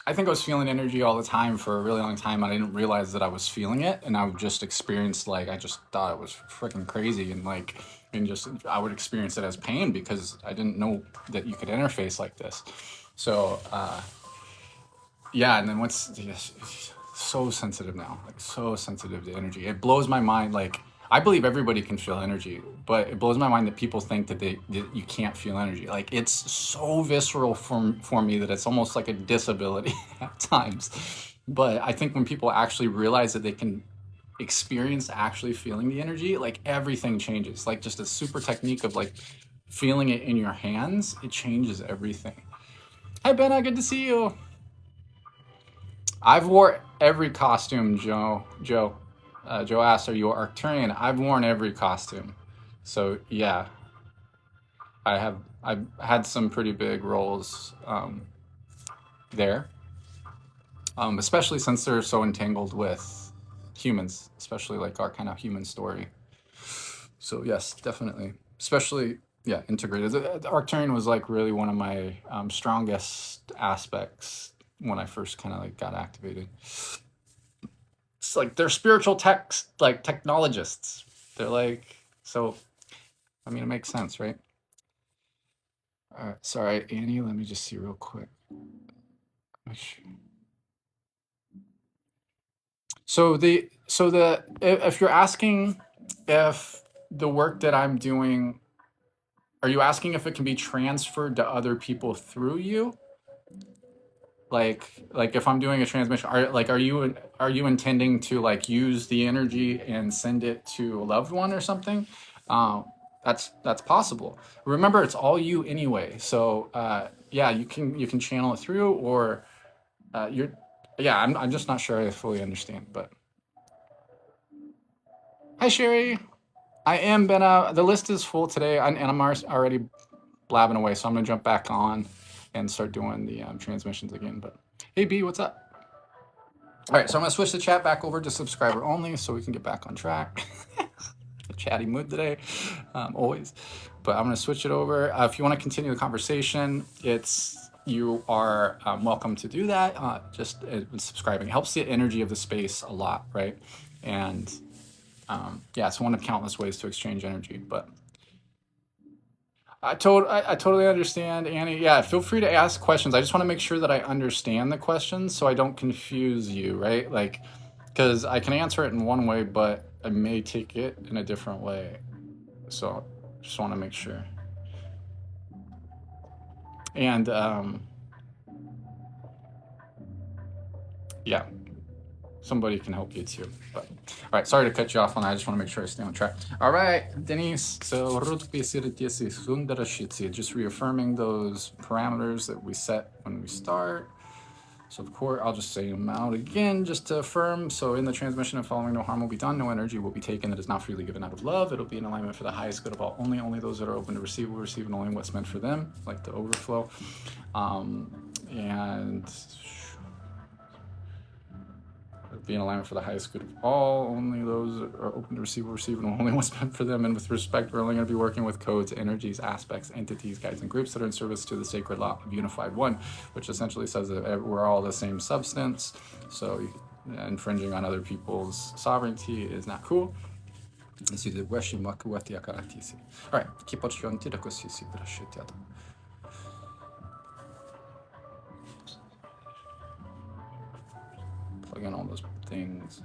I think I was feeling energy all the time for a really long time. I didn't realize that I was feeling it, and I just experienced like I just thought it was freaking crazy, and just I would experience it as pain because I didn't know that you could interface like this. So yeah, and then so sensitive now, like so sensitive to energy. It blows my mind. Like I believe everybody can feel energy, but it blows my mind that people think that you can't feel energy. Like it's so visceral for me that it's almost like a disability at times. But I think when people actually realize that they can experience actually feeling the energy, like everything changes. Like just a super technique of like feeling it in your hands, it changes everything. Hi, Benna. Good to see you. I've wore every costume, Joe. Joe asked, "Are you Arcturian?" I've worn every costume. So yeah, I've had some pretty big roles there, especially since they're so entangled with humans, especially like our kind of human story. So yes, definitely, especially yeah, integrated. The Arcturian was like really one of my strongest aspects when I first kind of like got activated. It's like they're spiritual techs, like technologists. They're like so. I mean, it makes sense, right? All right, sorry, Annie. Let me just see real quick. Make sure. So the if you're asking if the work that I'm doing, are you asking if it can be transferred to other people through you? Like if I'm doing a transmission, are you intending to like use the energy and send it to a loved one or something? Um, that's possible. Remember, it's all you anyway. So yeah, you can channel it through, or you're yeah. I'm just not sure I fully understand, but hi Sherry. I am Benna. The list is full today, and I'm already blabbing away, so I'm gonna jump back on and start doing the transmissions again. But hey B, what's up? All right, so I'm gonna switch the chat back over to subscriber only so we can get back on track. A chatty mood today, always. But I'm gonna switch it over. If you want to continue the conversation, you are welcome to do that. Just subscribing helps the energy of the space a lot, right? And yeah, it's one of countless ways to exchange energy. But I totally understand, Annie. Yeah, feel free to ask questions. I just want to make sure that I understand the questions so I don't confuse you, right? Like, because I can answer it in one way, but I may take it in a different way. So just want to make sure. And yeah, somebody can help you too. But all right, sorry to cut you off on that. I just want to make sure I stay on track. All right, Denise. So just reaffirming those parameters that we set when we start. So of course, I'll just say them out again just to affirm. So in the transmission and following, no harm will be done, no energy will be taken that is not freely given out of love. It'll be in alignment for the highest good of all. Only those that are open to receive will receive, and only what's meant for them, like the overflow. And be in alignment for the highest good of all. Only those that are open to receive will receive, and only what's meant for them. And with respect, we're only going to be working with codes, energies, aspects, entities, guides, and groups that are in service to the sacred law of unified one, which essentially says that we're all the same substance. So infringing on other people's sovereignty is not cool. All right, keep watching. Plug in all those things.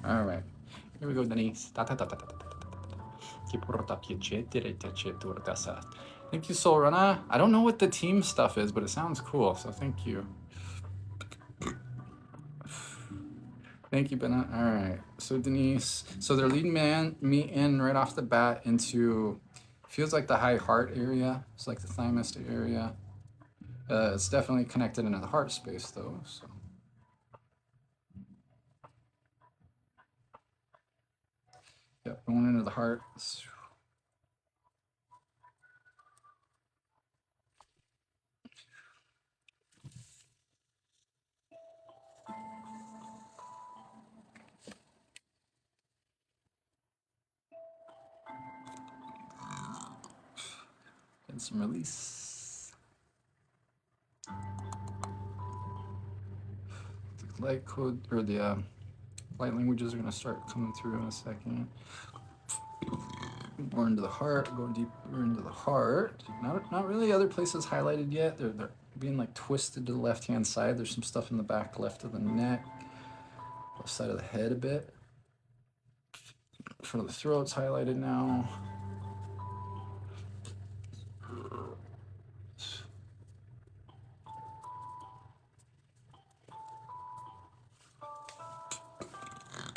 All right, here we go, Denise. Thank you, Solrana. I don't know what the team stuff is, but it sounds cool, so thank you. Thank you, Benna. All right, so Denise, so they're leading me in right off the bat into, feels like the high heart area. It's like the thymus area. It's definitely connected into the heart space though, so. Yep, going into the heart. Get some release. The light code, or the light languages are gonna start coming through in a second. More into the heart, go deeper into the heart. Not really other places highlighted yet. They're being like twisted to the left-hand side. There's some stuff in the back left of the neck, left side of the head a bit. Front of the throat's highlighted now.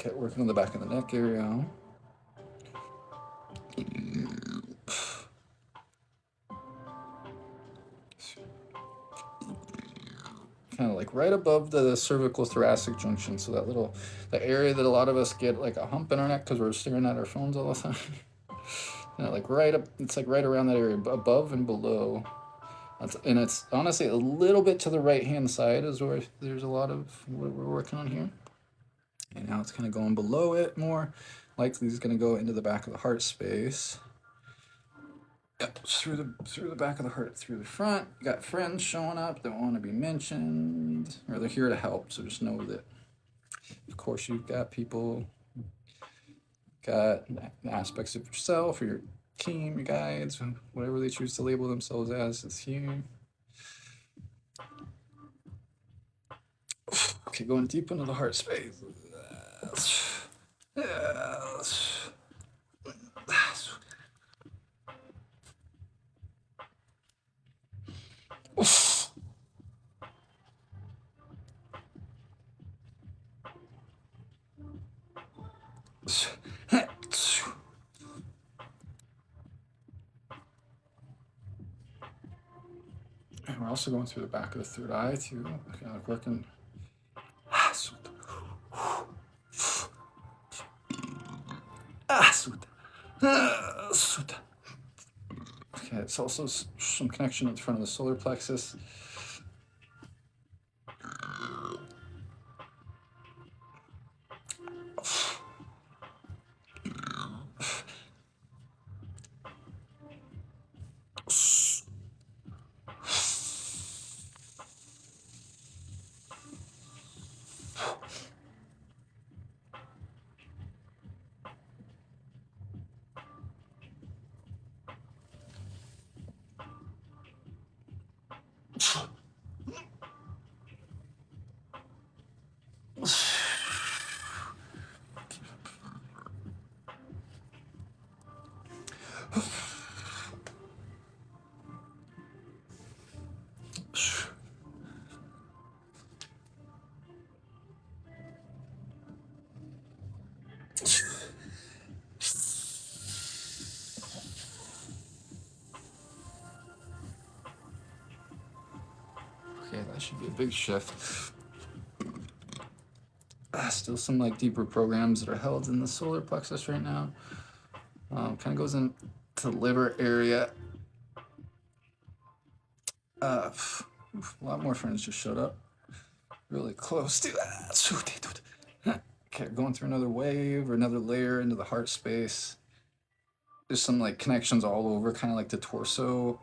Okay, working on the back of the neck area. Kind of like right above the cervical thoracic junction. So the area that a lot of us get like a hump in our neck because we're staring at our phones all the time. Like right up, it's like right around that area, above and below. And it's honestly a little bit to the right hand side is where there's a lot of what we're working on here. And now it's kind of going below it more. Likely it's going to go into the back of the heart space. Yep, through the back of the heart, through the front. You got friends showing up that want to be mentioned, or they're here to help. So just know that, of course, you've got people, got aspects of yourself or your team, your guides, whatever they choose to label themselves as, is here. Okay, going deep into the heart space. And we're also going through the back of the third eye too, kind of working. Okay, it's also some connection at the front of the solar plexus. Okay, that should be a big shift. Still some like deeper programs that are held in the solar plexus right now. Kind of goes into the liver area. A lot more friends just showed up. Really close to that. Okay, going through another wave or another layer into the heart space. There's some like connections all over, kind of like the torso.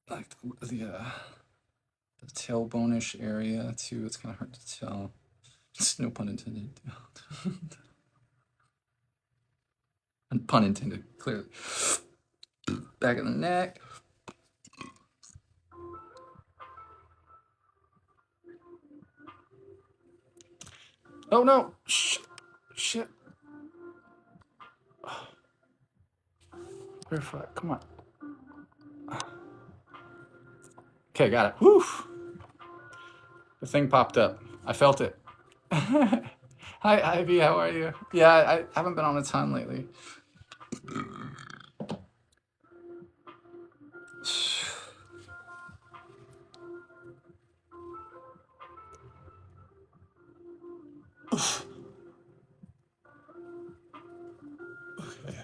Like the tailbone-ish area too. It's kind of hard to tell. It's no pun intended. And pun intended, clearly. Back of the neck. Oh no! Shit. Verify. Come on. Okay, got it. Whew. The thing popped up. I felt it. Hi, Ivy. How are you? Yeah, I haven't been on a ton lately. Okay.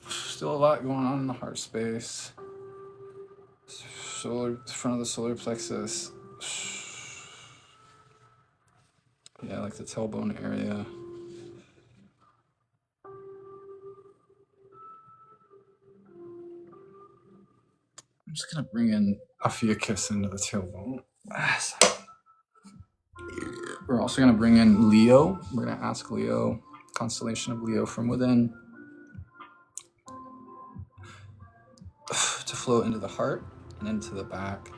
Still a lot going on in the heart space. Front of the solar plexus. Yeah, like the tailbone area. I'm just gonna bring in Ophiuchus into the tailbone. We're also gonna bring in Leo. We're gonna ask Leo, constellation of Leo from within, to flow into the heart and into the back.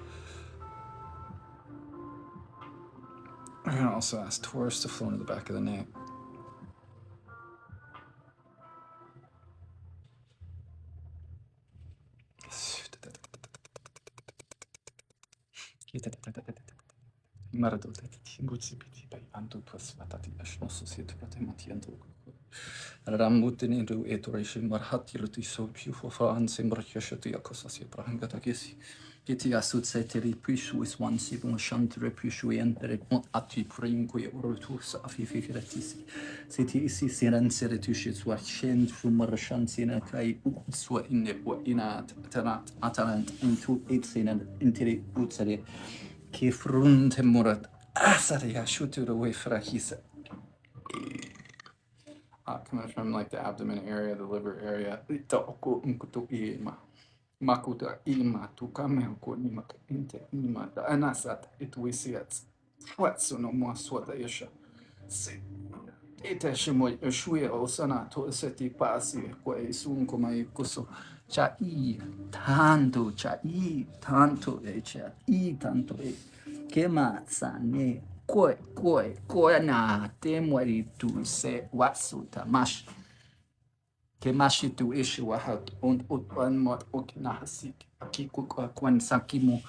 We're gonna also ask Taurus to flow into the back of the neck. Maradote timbuzi biti by antu pasvatati ashnoso sietratema tianto. Ramutini do iteration marhati luti so piufo fan sembrachashati akosasi prahangatagesi. Giti asut seteri pishu is one sibun shantre pishu entere pont ati prinque orotus afifiratisi. Siti isi siran seretushis wa shen fumarashan sina kai utswa inne wa inat tanat atarant into itsinan interi utsare. Kifrunte murat asaria shutu away frahisa. Coming from like the abdomen area, the liver area. Makuta ima tukame ko nima inte ima da anasat itwisiat. What's no more swata yesha. Ita shimo shuya osana to seti pasi kwa isun kuma ikuso. Cha i tanto cha i tanto e. Kema sane koi na temwari tu se watsuta mash. Kemashi tu ishi wahat und mot oknahasik. Akiku kwan sakimu.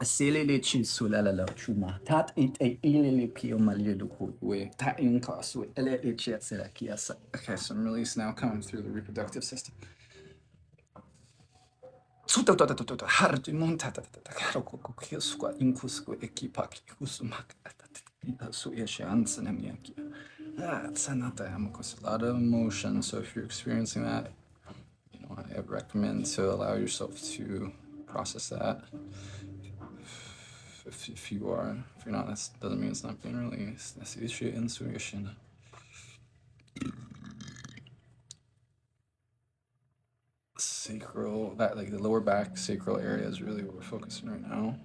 Selele chinsulala chuma. Tat it a ilele pio malilu we. Ta inkasu ele echet serakiasa. Okay, some release now coming through the reproductive system. Harti montata karoko kiosqua inkusqua equipaki kusumak so yashansanamiaki. That's another amicus. A lot of emotion. So if you're experiencing that, I recommend to allow yourself to process that. If you're not, that doesn't mean it's not being released. That's issue intuition. Sacral, that like the lower back sacral area is really what we're focusing right now.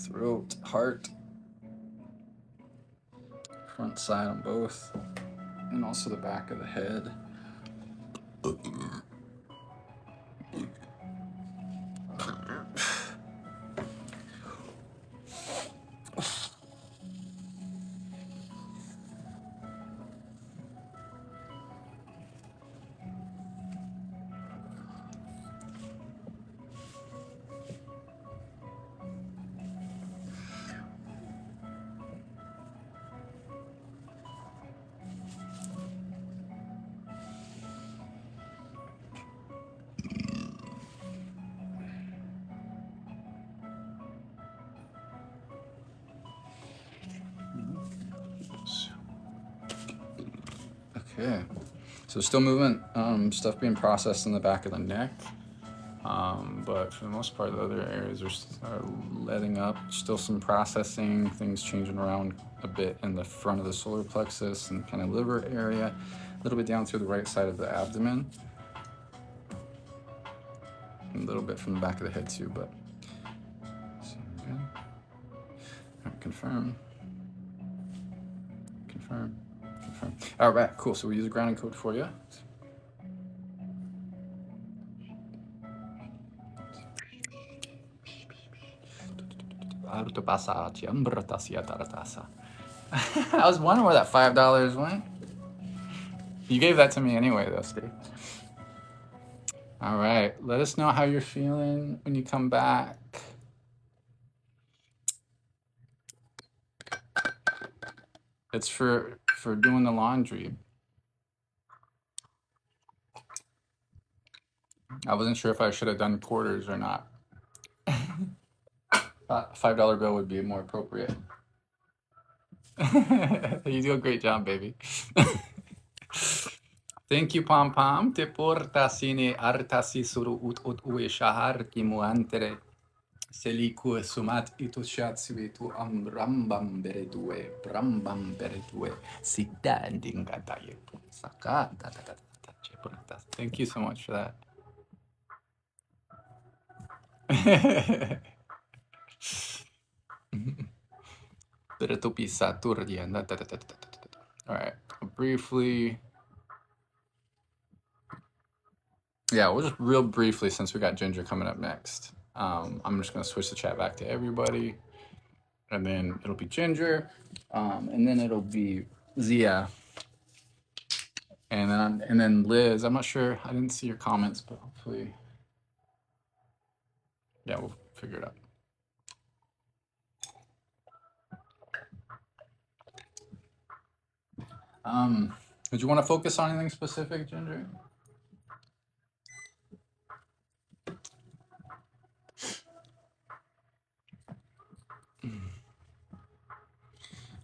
Throat, heart, front side on both, and also the back of the head. Okay, so still movement, stuff being processed in the back of the neck, but for the most part, the other areas are letting up. Still some processing, things changing around a bit in the front of the solar plexus and kind of liver area, a little bit down through the right side of the abdomen, and a little bit from the back of the head too, but so, yeah. All right, confirm. All right, cool. So we use a grounding code for you. I was wondering where that $5 went. You gave that to me anyway, though, Steve. All right, let us know how you're feeling when you come back. It's for doing the laundry. I wasn't sure if I should have done quarters or not. $5 bill would be more appropriate. You do a great job, baby. Thank you, Pom Pom. Te portasine artasi suru ut ue shahar kimuantere. Seliku sumat itu shatsu itu rambam beredue, brambam beredue, sitanding kataye. Saka. Thank you so much for that. All right, briefly. Yeah, we'll just real briefly, since we got Ginger coming up next. I'm just going to switch the chat back to everybody, and then it'll be Ginger, and then it'll be Zia, and then Liz. I'm not sure. I didn't see your comments, but hopefully. yeah, we'll figure it out. Did you want to focus on anything specific, Ginger?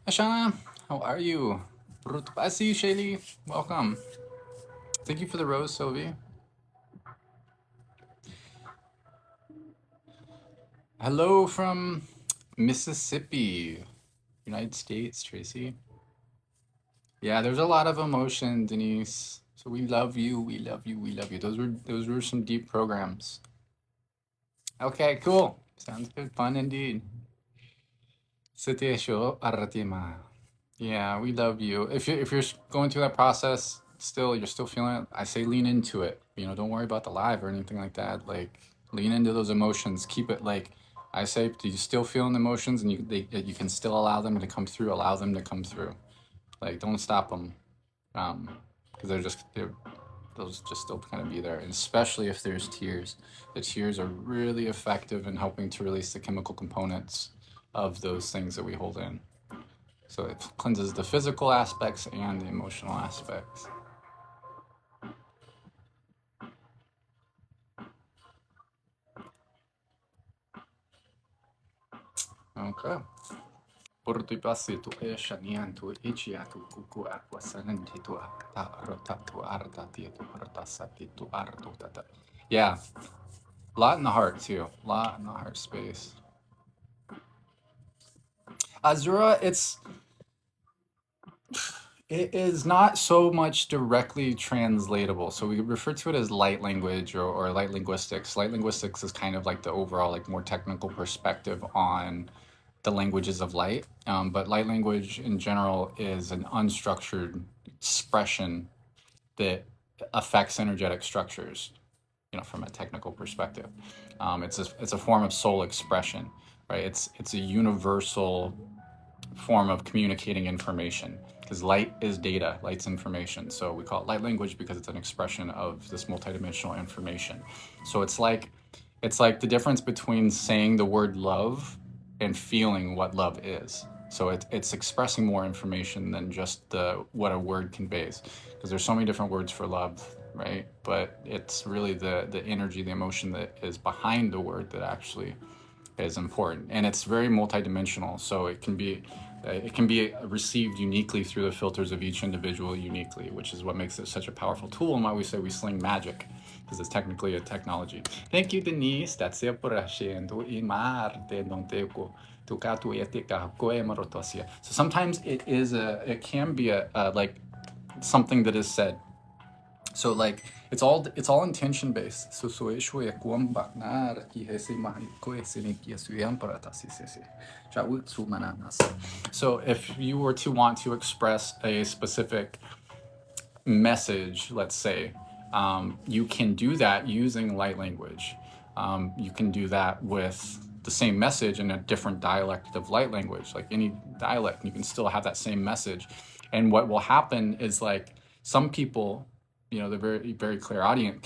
Ashana, how are you? I see you, Shaylee. Welcome. Thank you for the rose, Sylvie. Hello from Mississippi, United States, Tracy. Yeah, there's a lot of emotion, Denise. So we love you, we love you, we love you. Those were some deep programs. Okay, cool. Sounds good. Fun indeed. Sitesho Aratima. Yeah, we love you. If you're going through that process, you're still feeling it, I say lean into it. You know, don't worry about the live or anything like that. Like lean into those emotions. Keep it like I say. Do you still feeling the emotions, and you can still allow them to come through. Allow them to come through. Like don't stop them, because they'll just still kind of be there. And especially if there's tears, the tears are really effective in helping to release the chemical components of those things that we hold in. So it cleanses the physical aspects and the emotional aspects. Okay. Portipasitu eshaniantu ichiatu kuku aquasanantitu ta rotatu ardatitu portasatitu ardutata. Yeah. A lot in the heart too. A lot in the heart space. Azura, it is not so much directly translatable. So we refer to it as light language or light linguistics. Light linguistics is kind of like the overall, like more technical perspective on the languages of light. But light language in general is an unstructured expression that affects energetic structures, you know, from a technical perspective. It's a form of soul expression, right? It's a universal form of communicating information, because light is data, light's information. So we call it light language because it's an expression of this multidimensional information. So it's like the difference between saying the word love and feeling what love is. So it's expressing more information than just what a word conveys, because there's so many different words for love, right? But it's really the energy, the emotion that is behind the word that actually is important. And it's very multidimensional, so it can be received uniquely through the filters of each individual uniquely, which is what makes it such a powerful tool, and why we say we sling magic, because it's technically a technology. Thank you, Denise. So sometimes it can be like something that is said. So like it's all intention based. So if you were to want to express a specific message, let's say, you can do that using light language. You can do that with the same message in a different dialect of light language, like any dialect, you can still have that same message. And what will happen is, like, some people, you know, the very, very clairaudient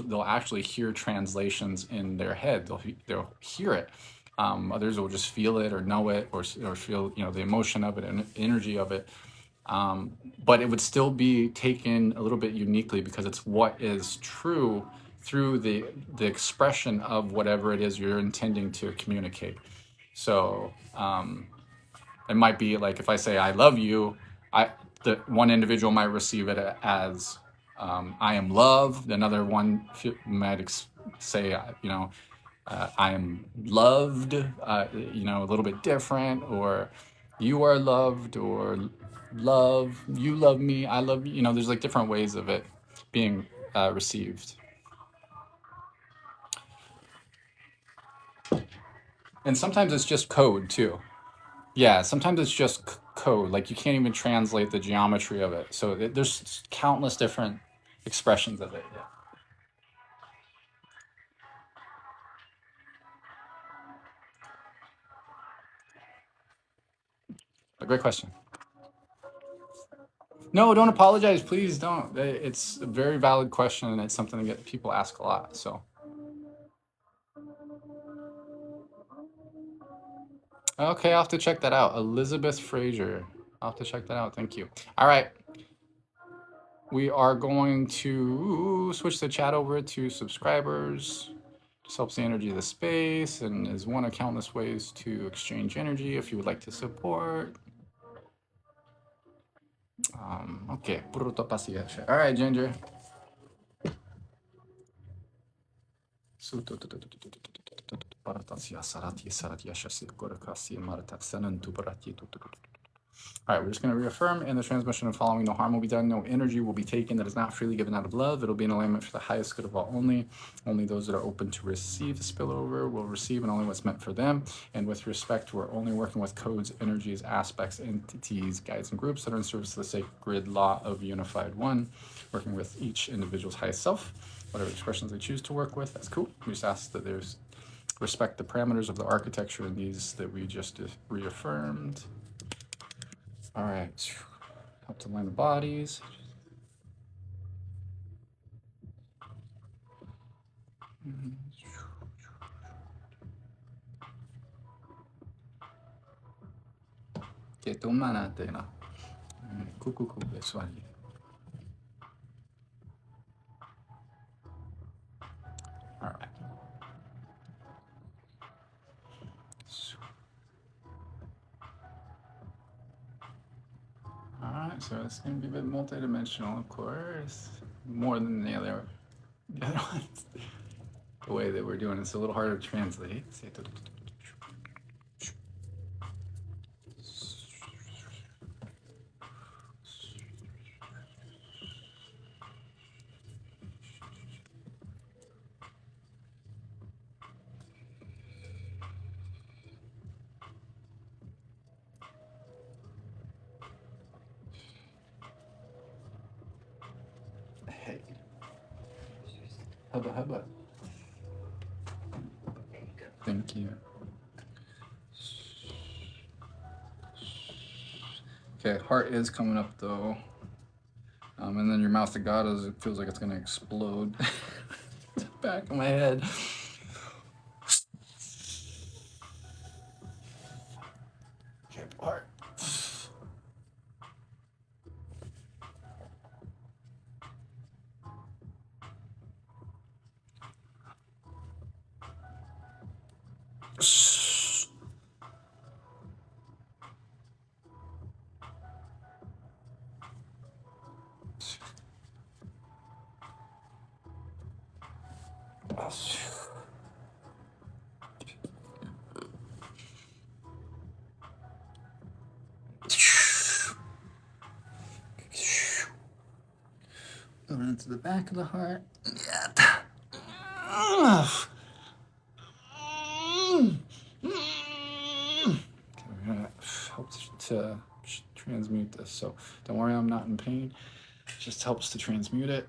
they'll actually hear translations in their head. They'll hear it. Others will just feel it or know it or feel, you know, the emotion of it and energy of it. But it would still be taken a little bit uniquely, because it's what is true through the expression of whatever it is you're intending to communicate. So it might be like, if I say I love you, the one individual might receive it as I am loved. Another one might say, you know, I am loved, you know, a little bit different, or you are loved, or love, you love me, I love you. You know, there's like different ways of it being received. And sometimes it's just code too. Yeah, sometimes it's just code. Like, you can't even translate the geometry of it. So there's countless different expressions of it. Yeah. A great question. No, don't apologize. Please don't. It's a very valid question, and it's something that people ask a lot. So Okay, I'll have to check that out. Elizabeth Fraser. I'll have to check that out. Thank you. All right. We are going to switch the chat over to subscribers. This helps the energy of the space and is one of countless ways to exchange energy if you would like to support. Okay. All right, Ginger. All right, we're just going to reaffirm in the transmission and following, no harm will be done, no energy will be taken that is not freely given out of love. It'll be in alignment for the highest good of all only. Only those that are open to receive the spillover will receive, and only what's meant for them. And with respect, we're only working with codes, energies, aspects, entities, guides, and groups that are in service of the sacred law of unified one, working with each individual's highest self. Whatever expressions they choose to work with, that's cool. We just ask that there's respect the parameters of the architecture in these that we just reaffirmed. All right, help to align the bodies. Que tu mana tena. Kuku swali. All right. All right, so it's going to be a bit multidimensional, of course, more than the other ones. The way that we're doing it's a little harder to translate. Hey. Hubba hubba. Thank you. Okay, heart is coming up though. And then your mouth to God is, it feels like it's gonna explode. The back of my head. Okay, heart. Going into the back of the heart. Yeah. Helps to transmute this, so don't worry, I'm not in pain. It just helps to transmute it.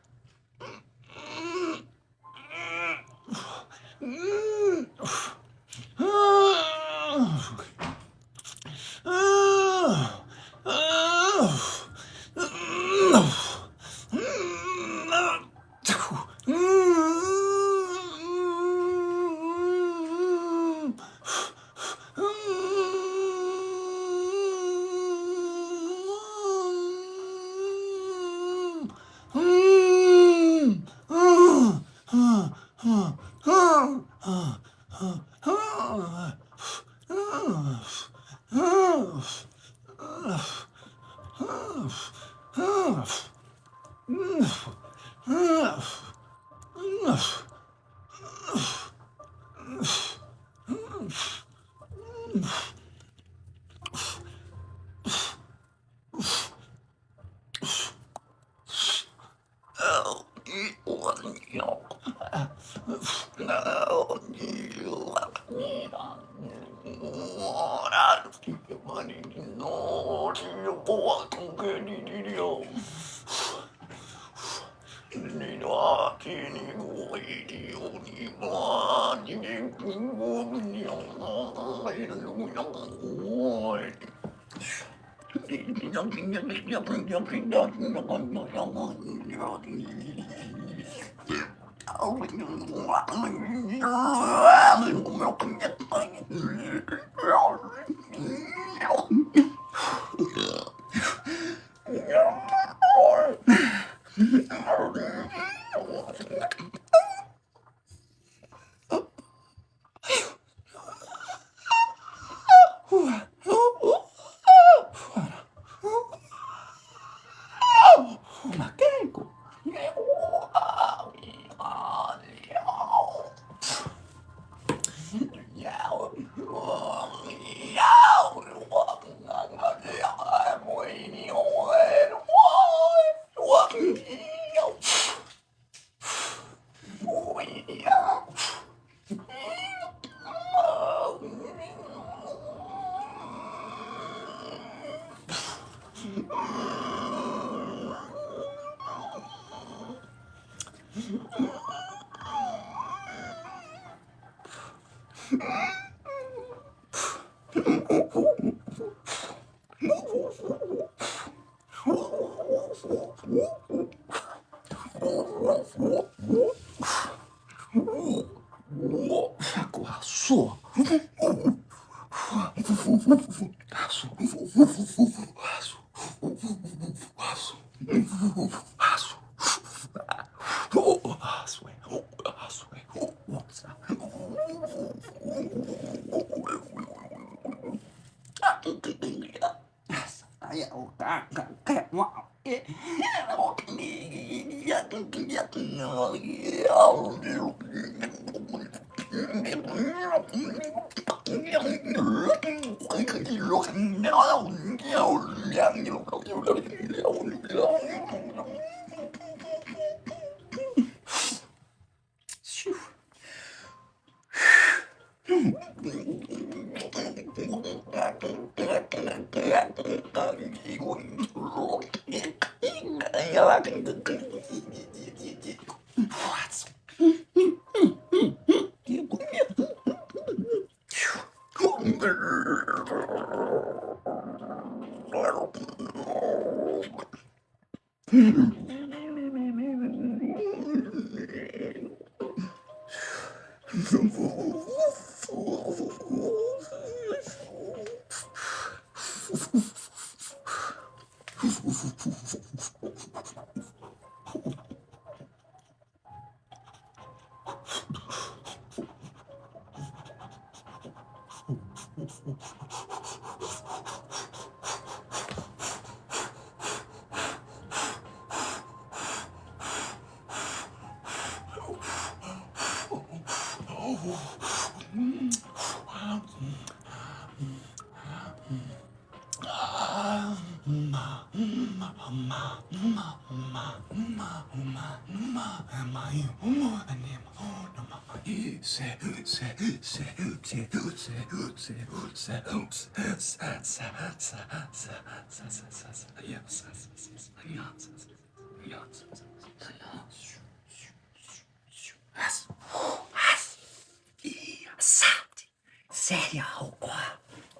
Seria hukwa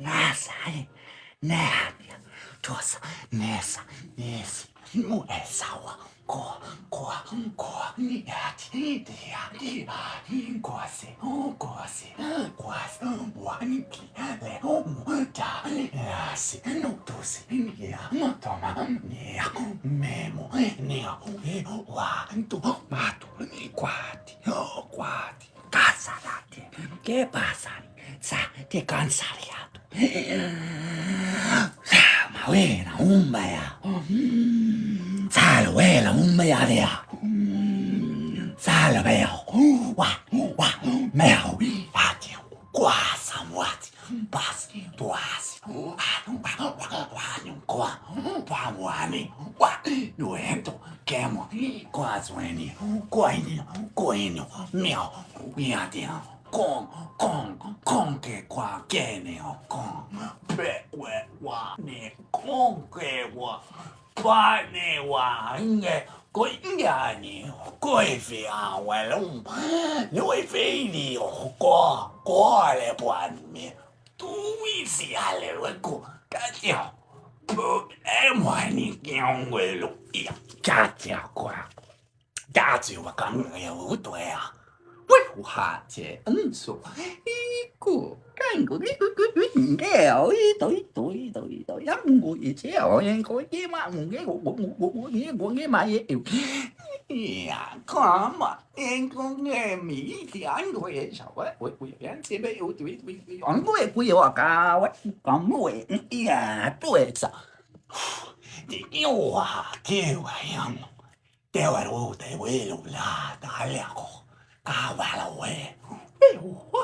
nasa nanya tosa nesa nesi esawa ko yati dia kwase waniki le muta nasi tosi ya toma nia memo nia wanto mato kwati casarate che passari sa ti cansariato ma wena umbaya salwela umbayarea salveo wa meo ati quasa muati basi tuasi kwa mwani wa nuento kemo quase weni coinho meo miatia con che qua keneo con peque wa ne con che wa pa ne wa nge coingani coifia welum noi fini co le buoni tu isi ale weko katia mwani kiongwelo ya katia kwa dati wa kanga ya utoya 哈切恩索一个干个掉一堆养我一叫人个一嘛我也嘛也有呀干嘛人个也米点个也少我人这边有养个也不要干我干我呀对啥牛啊给我养给我路得为路啦打两个打完了我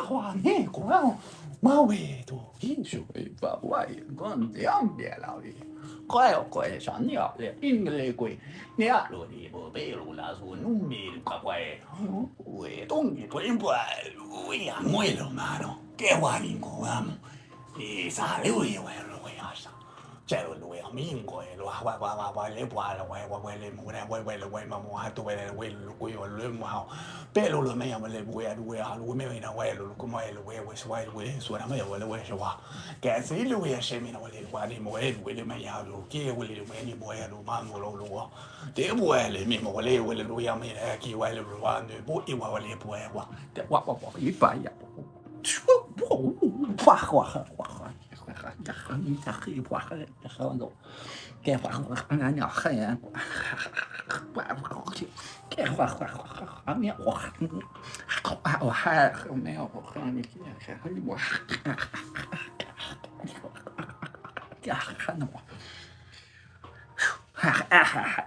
花那个马尾都一手一把我也光两边了的快上鸟的应该贵你啊罗的不被路那说农民快为东西对不为呀为了嘛咯给我你个啊你啥六一为了为啥这路呀民国路我来不了我来木来我嘛我还多为了我路嘛好别路了没有我来不呀路呀路没有那我路个嘛路我是我说他没有我是话该是路呀谁没那我来我你我路没有路给我路没你我路嘛我路这不来没我来路呀没来给我路啊你不一我来不我一般呀哗你咋黑话很多，该话俺娘恨人，该话俺娘我还没有恨你我呀恨我，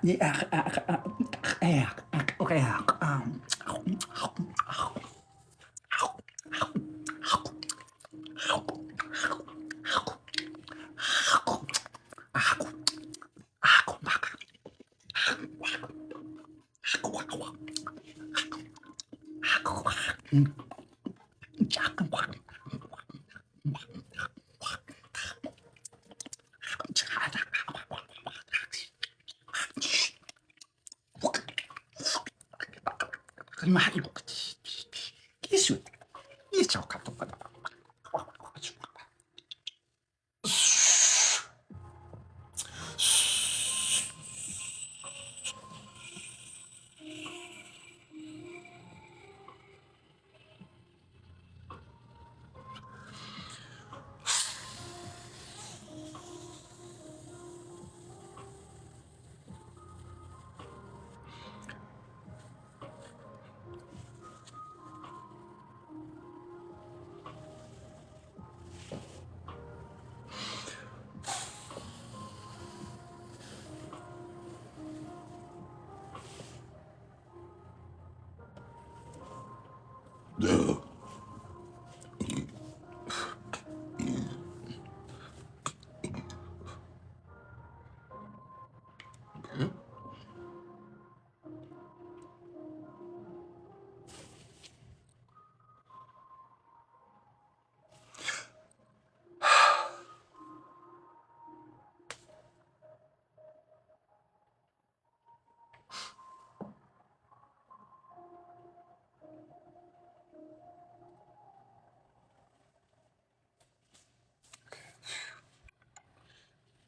你哎呀，OK 呀妈的，你说你找看不到。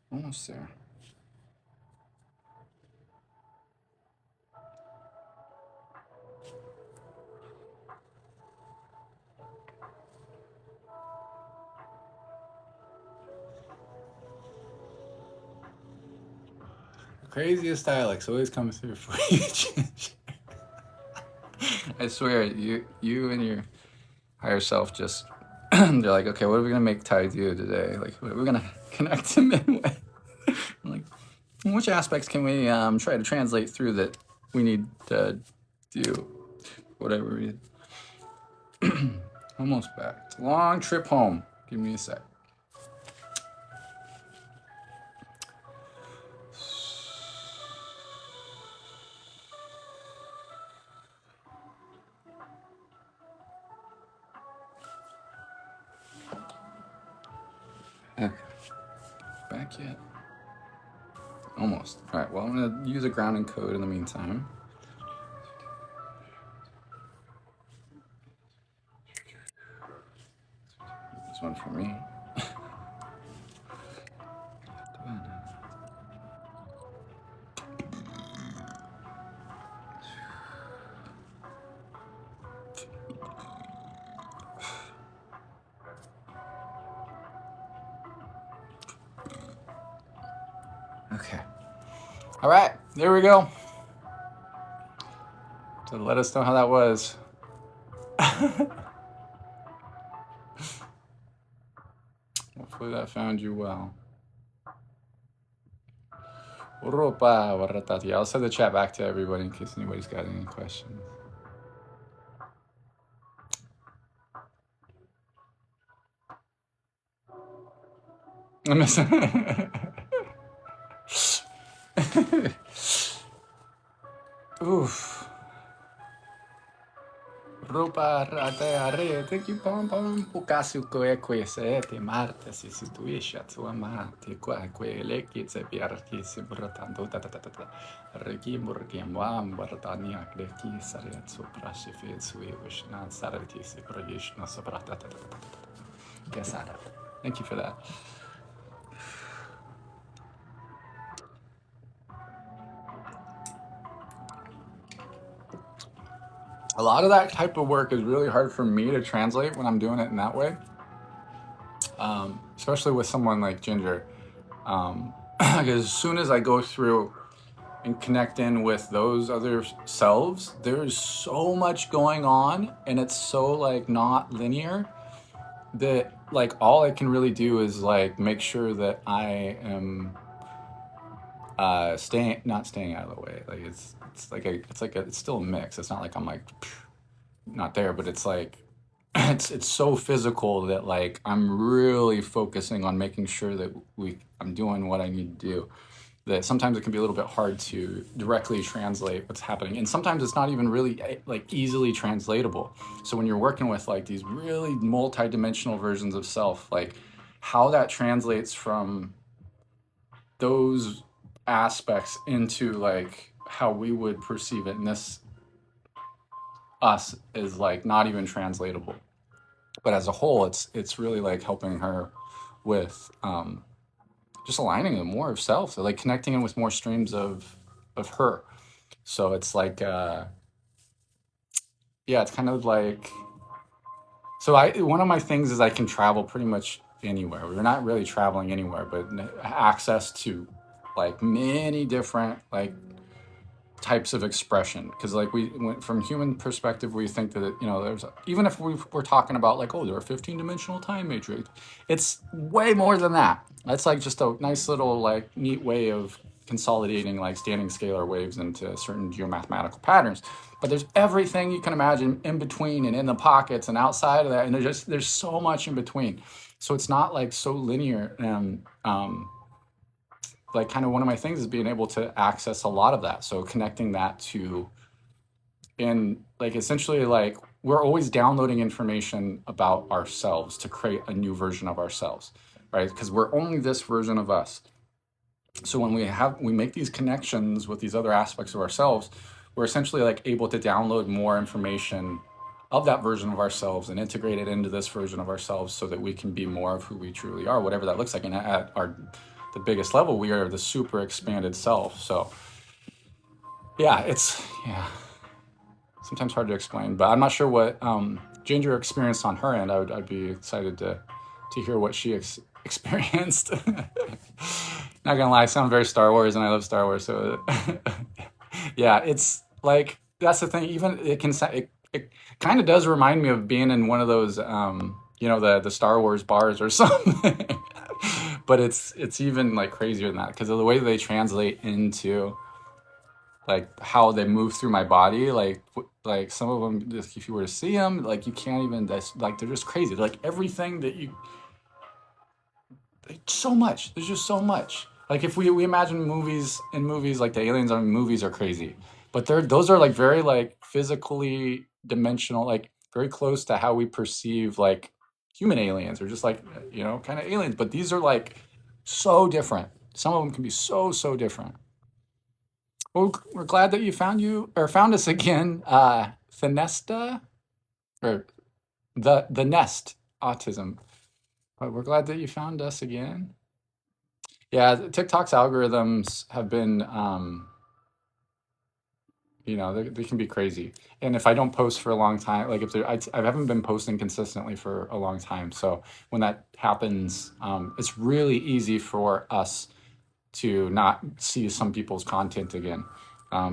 Almost there. Craziest dialects always come through for you. I swear, you and your higher self just they're like, okay, what are we gonna make Ty do today? Like, what are we gonna connect him in with? I'm like, which aspects can we try to translate through that we need to do whatever we almost back. It's a long trip home. Give me a sec. Okay. Back yet? Almost. All right, well, I'm going to use a grounding code in the meantime. This one for me. Okay. All right, there we go. So let us know how that was. Hopefully that found you well. Europa waratati. I'll send the chat back to everybody in case anybody's got any questions. I'm missing. Oof. Rupa rate arete ki pom pom pukasu koe koe se te marte si situisha tua mate qua koe leki se piarki si brotando ta ta ta ta reki murki mwam bartani akde ki sare su prashi fe su vishna sarati si prayishna sabrata ta ta ta. Yes, Sarah. Thank you for that. A lot of that type of work is really hard for me to translate when I'm doing it in that way, especially with someone like Ginger. Because as soon as I go through and connect in with those other selves, there's so much going on, and it's so like not linear that like all I can really do is like make sure that I am not staying out of the way. Like it's still a mix. It's not like I'm like not there, but it's like it's so physical that like I'm really focusing on making sure that I'm doing what I need to do. That sometimes it can be a little bit hard to directly translate what's happening, and sometimes it's not even really like easily translatable. So when you're working with like these really multi-dimensional versions of self, like how that translates from those aspects into like how we would perceive it in this us is like not even translatable. But as a whole, it's really like helping her with just aligning with more of self, so like connecting in with more streams of her. So it's like it's kind of like, so one of my things is I can travel pretty much anywhere. We're not really traveling anywhere, but access to like many different like types of expression, because like from human perspective we think that there's, even if we're talking about like, oh, there are 15-dimensional time matrix, it's way more than that. That's like just a nice little like neat way of consolidating like standing scalar waves into certain geomathematical patterns. But there's everything you can imagine in between and in the pockets and outside of that, and there's so much in between. So it's not like so linear, and like kind of one of my things is being able to access a lot of that. So connecting that to, and like essentially like we're always downloading information about ourselves to create a new version of ourselves, right? Because we're only this version of us. So when we make these connections with these other aspects of ourselves, we're essentially like able to download more information of that version of ourselves and integrate it into this version of ourselves so that we can be more of who we truly are, whatever that looks like. And at the biggest level, we are the super expanded self. So it's sometimes hard to explain, but I'm not sure what Ginger experienced on her end. I'd be excited to hear what she experienced. Not gonna lie, I sound very Star Wars, and I love Star Wars. So it's like, that's the thing. Even it kind of does remind me of being in one of those the Star Wars bars or something. But it's even like crazier than that, because of the way they translate into like how they move through my body. Like some of them, just if you were to see them, like you can't even, like they're just crazy. They're like everything that so much. There's just so much. Like if we imagine movies like the aliens on movies are crazy, but those are like very like physically dimensional, like very close to how we perceive like human aliens, or just like kind of aliens. But these are like so different. Some of them can be so different. Well, we're glad that you found us again, Finesta, or the Nest Autism. But we're glad that you found us again. Yeah, TikTok's algorithms have been, they can be crazy. And if I don't post for a long time, like I haven't been posting consistently for a long time. So when that happens, it's really easy for us to not see some people's content again,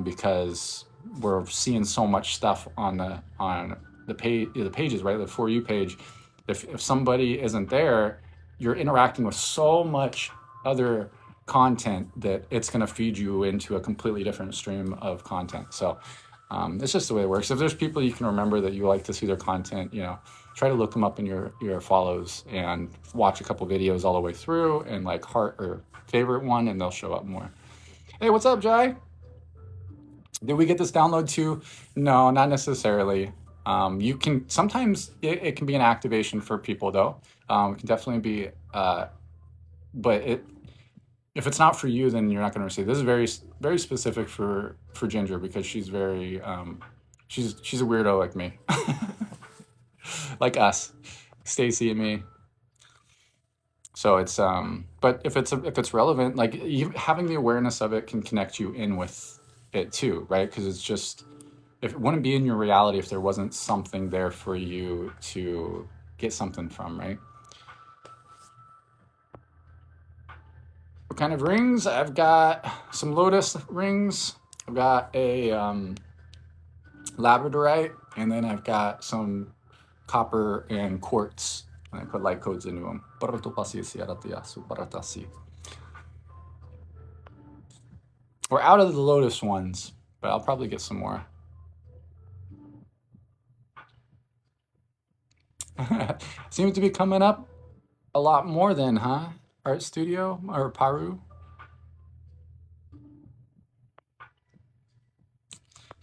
because we're seeing so much stuff on the pages, right? The For You page. If somebody isn't there, you're interacting with so much other content that it's going to feed you into a completely different stream of content. So it's just the way it works. If there's people you can remember that you like to see their content, try to look them up in your follows and watch a couple videos all the way through and like heart or favorite one, and they'll show up more. Hey, what's up, Jai? Did we get this download too? No, not necessarily. You can sometimes it can be an activation for people though. It can definitely be, but if it's not for you, then you're not going to receive. This is very very specific for Ginger because she's very she's a weirdo like me, like us, Stacy and me. So it's but if it's relevant, like having the awareness of it can connect you in with it too, right? Because it's just, if it wouldn't be in your reality if there wasn't something there for you to get something from, right? What kind of rings? I've got some lotus rings. I've got a labradorite, and then I've got some copper and quartz, and I put light codes into them. We're out of the lotus ones, but I'll probably get some more. Seems to be coming up a lot more then, huh? Art Studio or Paru?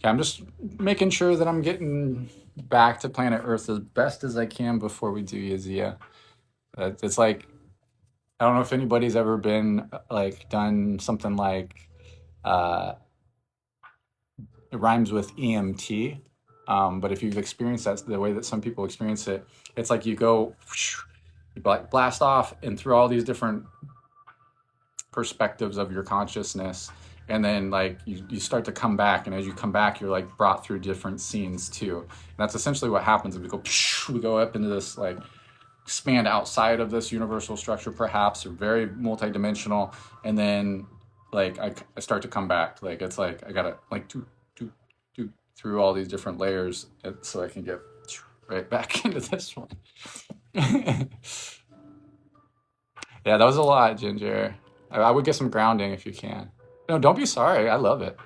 Yeah, I'm just making sure that I'm getting back to planet Earth as best as I can before we do Yazia. It's like, I don't know if anybody's ever been like done something like it rhymes with EMT, but if you've experienced that, the way that some people experience it, it's like you go, you blast off and through all these different perspectives of your consciousness, and then like you start to come back, and as you come back, you're like brought through different scenes too. And that's essentially what happens. We go up into this, like, expand outside of this universal structure, perhaps, or very multidimensional, and then like I start to come back. Like it's like I gotta like do through all these different layers so I can get right back into this one. Yeah, that was a lot, Ginger. I would get some grounding if you can. No, don't be sorry. I love it,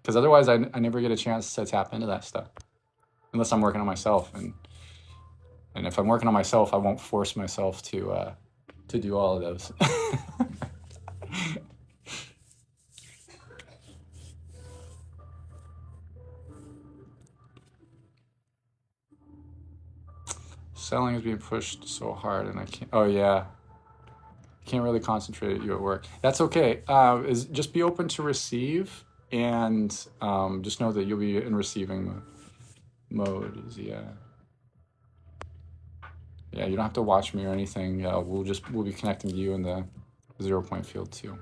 because otherwise I never get a chance to tap into that stuff unless I'm working on myself. And if I'm working on myself, I won't force myself to do all of those. Selling is being pushed so hard, and I can't. Oh yeah, can't really concentrate at you at work. That's okay. Is just be open to receive, and just know that you'll be in receiving mode. Yeah. Yeah, you don't have to watch me or anything. We'll be connecting to you in the 0 point field too.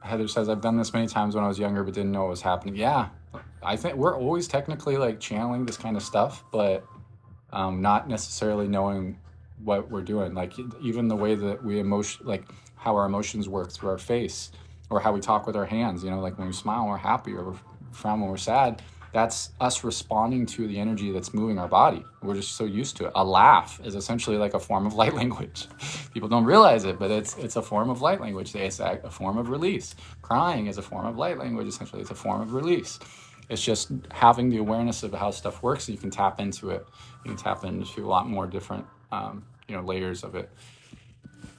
Heather says, I've done this many times when I was younger, but didn't know what was happening. Yeah, I think we're always technically like channeling this kind of stuff, but not necessarily knowing what we're doing. Like even the way that we like how our emotions work through our face, or how we talk with our hands, like when we smile, we're happy, or frown when we're sad. That's us responding to the energy that's moving our body. We're just so used to it. A laugh is essentially like a form of light language. People don't realize it, but it's a form of light language. It's a form of release. Crying is a form of light language. Essentially, it's a form of release. It's just having the awareness of how stuff works, so you can tap into it. You can tap into a lot more different, layers of it.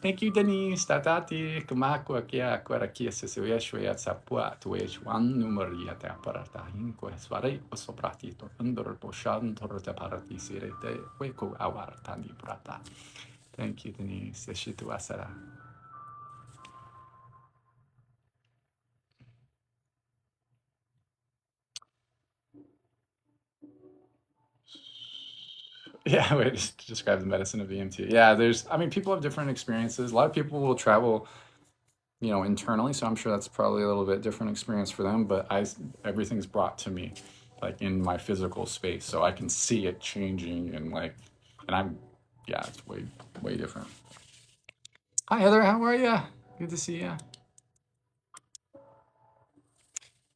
Thank you, Denise. Tatati, kumakwa kia kwarakia sesuyashwaya sapua tueshwan numeria te aparata hinko svarei osoprati to under poshan torte parati sirete weko awartani prata. Thank you, Denise. Eshitu asara. Yeah, wait, just describe the medicine of EMT. Yeah, people have different experiences. A lot of people will travel, internally, so I'm sure that's probably a little bit different experience for them, but everything's brought to me, like in my physical space, so I can see it changing, and yeah, it's way different. Hi Heather, how are you? Good to see you.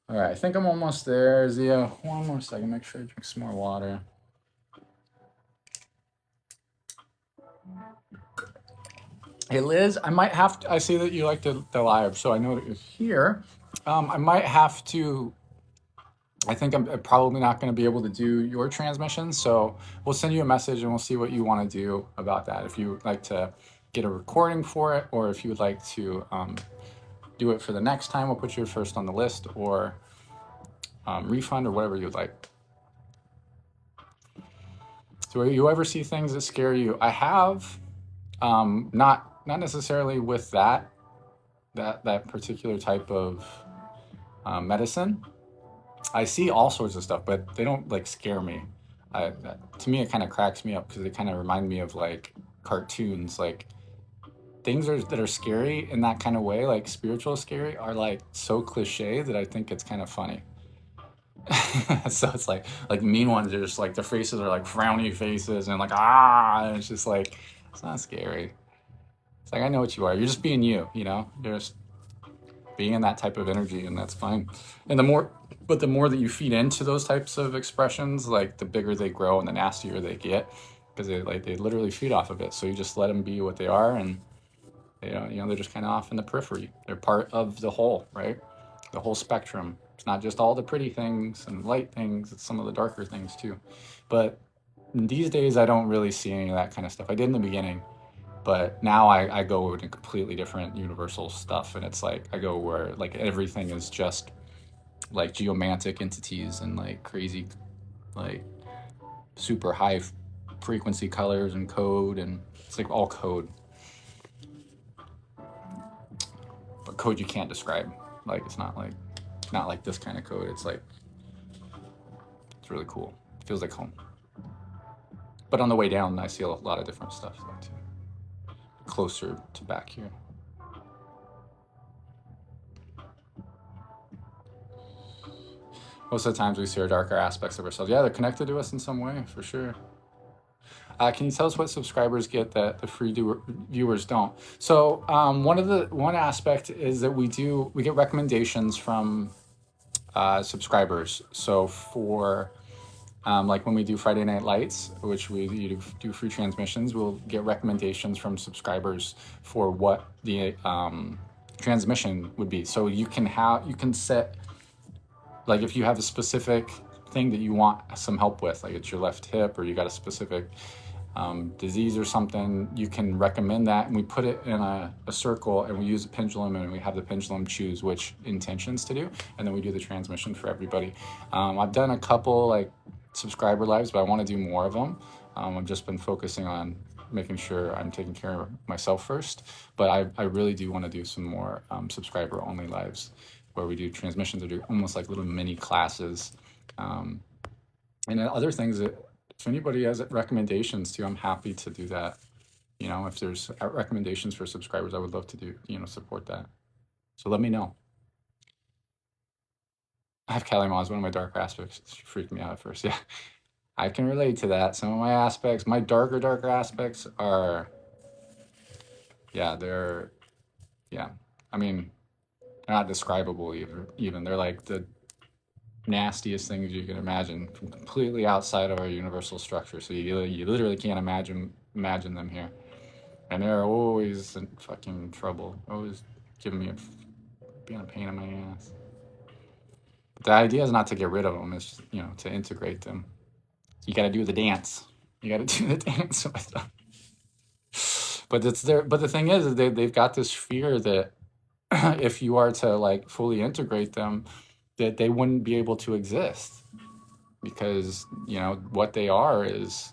All right, I think I'm almost there, Zia. One more second, make sure I drink some more water. Hey Liz, I might have to, I see that you like the live, so I know that you're here. I might have to, I think I'm probably not going to be able to do your transmission, so we'll send you a message and we'll see what you want to do about that. If you would like to get a recording for it, or if you would like to do it for the next time, we'll put you first on the list, or refund, or whatever you'd like. Do you ever see things that scare you? I have, not necessarily with that particular type of medicine. I see all sorts of stuff, but they don't like scare me. To me, it kind of cracks me up because they kind of remind me of like cartoons. Like things that are scary in that kind of way, like spiritual scary, are like so cliche that I think it's kind of funny. So it's like mean ones are just like their faces are like frowny faces and like and it's just like it's not scary. It's like I know what you are. You're just being you, you know? You're just being in that type of energy, and that's fine. And the more that you feed into those types of expressions, like the bigger they grow and the nastier they get, because they literally feed off of it. So you just let them be what they are, and they're just kind of off in the periphery. They're part of the whole, right? The whole spectrum. It's not just all the pretty things and light things, it's some of the darker things too. But these days I don't really see any of that kind of stuff. I did in the beginning, but now I go into completely different universal stuff, and it's like I go where like everything is just like geomantic entities and like crazy, like super high frequency colors and code, and it's like all code, but code you can't describe. Like it's not like this kind of code. It's like it's really cool. It feels like home. But on the way down, I see a lot of different stuff too. Closer to back here. Most of the times we see our darker aspects of ourselves. Yeah, they're connected to us in some way, for sure. Can you tell us what subscribers get that the free viewers don't? So one aspect is that we get recommendations from subscribers. So for like when we do Friday Night Lights, which we do free transmissions, we'll get recommendations from subscribers for what the transmission would be. So you can set, like if you have a specific thing that you want some help with, like it's your left hip or you got a specific disease or something, you can recommend that, and we put it in a circle, and we use a pendulum, and we have the pendulum choose which intentions to do, and then we do the transmission for everybody. I've done a couple like subscriber lives, but I want to do more of them. I've just been focusing on making sure I'm taking care of myself first, but I really do want to do some more subscriber only lives where we do transmissions or do almost like little mini classes, and then other things that if anybody has recommendations too, I'm happy to do that. If there's recommendations for subscribers, I would love to do, support that. So let me know. I have Kali Ma as one of my dark aspects. She freaked me out at first. Yeah, I can relate to that. Some of my aspects, my darker aspects are, they're not describable even. They're like the nastiest things you can imagine, completely outside of our universal structure. So you literally can't imagine them here, and they're always in fucking trouble, always giving me being a pain in my ass. But the idea is not to get rid of them; it's just, to integrate them. You got to do the dance. You got to do the dance with them. But it's there. But the thing is they've got this fear that if you are to like fully integrate them, that they wouldn't be able to exist, because what they are is,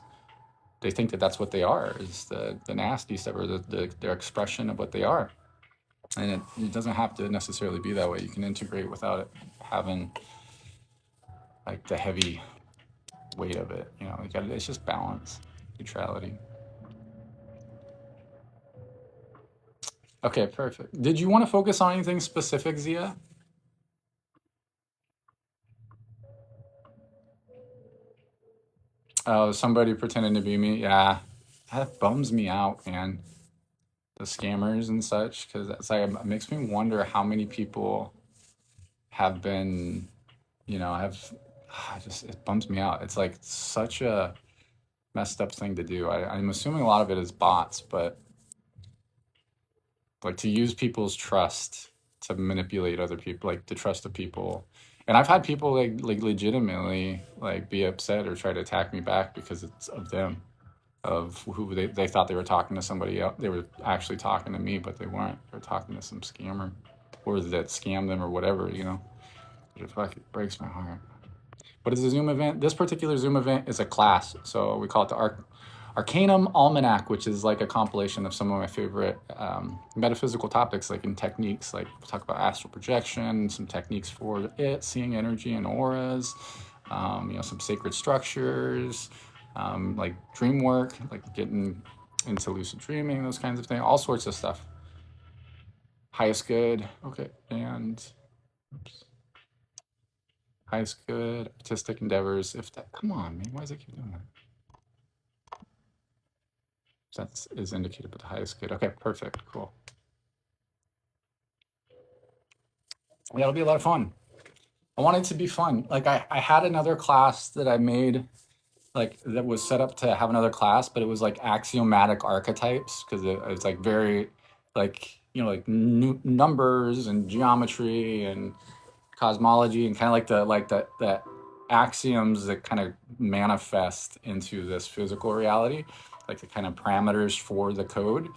they think that that's what they are, is the nasty stuff, or their expression of what they are. And it doesn't have to necessarily be that way. You can integrate without it having like the heavy weight of it. It's just balance, neutrality. Okay, perfect. Did you want to focus on anything specific, Zia? Oh, somebody pretending to be me. Yeah, that bums me out, man. The scammers and such, because it's like it makes me wonder how many people have been, have just it bums me out. It's like such a messed up thing to do. I'm assuming a lot of it is bots, but like to use people's trust to manipulate other people, like the trust of people. And I've had people like legitimately like be upset or try to attack me back because it's of them, of who they thought they were talking to somebody else. They were actually talking to me, but they weren't. They were talking to some scammer or that scammed them or whatever, It fucking breaks my heart. What is a Zoom event? This particular Zoom event is a class. So we call it the Arcanum Almanac, which is like a compilation of some of my favorite metaphysical topics, like in techniques. Like we'll talk about astral projection, some techniques for it, seeing energy and auras, some sacred structures, like dream work, like getting into lucid dreaming, those kinds of things, all sorts of stuff. Highest good, okay, and oops. Highest good, artistic endeavors. If that, come on, man, why does it keep doing that? That is indicated with the highest good. Okay, perfect, cool. Yeah, it'll be a lot of fun. I want it to be fun. Like I had another class that I made, like that was set up to have another class, but it was like axiomatic archetypes because it was like very, like like numbers and geometry and cosmology and kind of like the axioms that kind of manifest into this physical reality, like the kind of parameters for the code.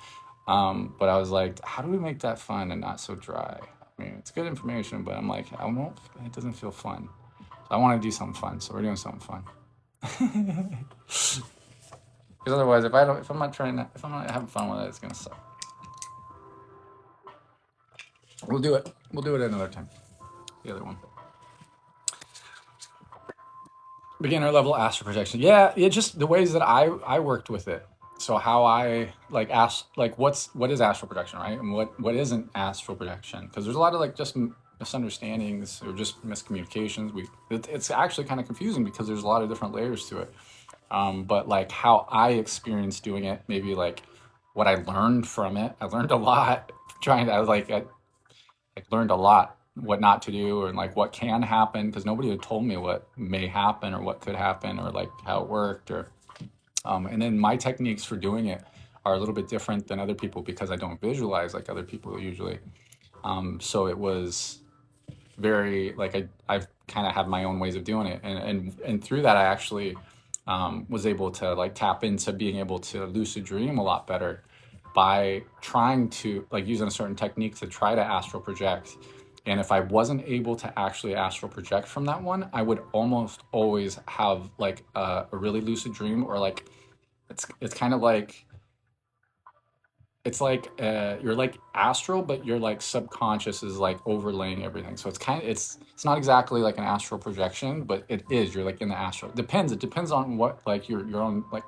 But I was like, how do we make that fun and not so dry? I mean, it's good information, but I'm like, it doesn't feel fun. So I want to do something fun, so we're doing something fun. Because otherwise, if I'm not having fun with it, it's gonna suck. We'll do it. We'll do it another time. The other one. Beginner level astral projection. Yeah, it just the ways that I worked with it. So how I like ask like what is astral projection, right? And what isn't astral projection? Because there's a lot of like just misunderstandings or just miscommunications. It's actually kind of confusing because there's a lot of different layers to it. But like how I experienced doing it, maybe like what I learned from it. I learned a lot I learned a lot what not to do and like what can happen because nobody had told me what may happen or what could happen or like how it worked or and then my techniques for doing it are a little bit different than other people because I don't visualize like other people usually. So it was very like I've kind of had my own ways of doing it and through that I actually was able to like tap into being able to lucid dream a lot better by trying to like using a certain technique to try to astral project. And if I wasn't able to actually astral project from that one, I would almost always have like a really lucid dream or like it's kind of like it's like you're like astral, but your like subconscious is like overlaying everything. So it's not exactly like an astral projection, but it is. You're like in the astral. It depends on what like your own like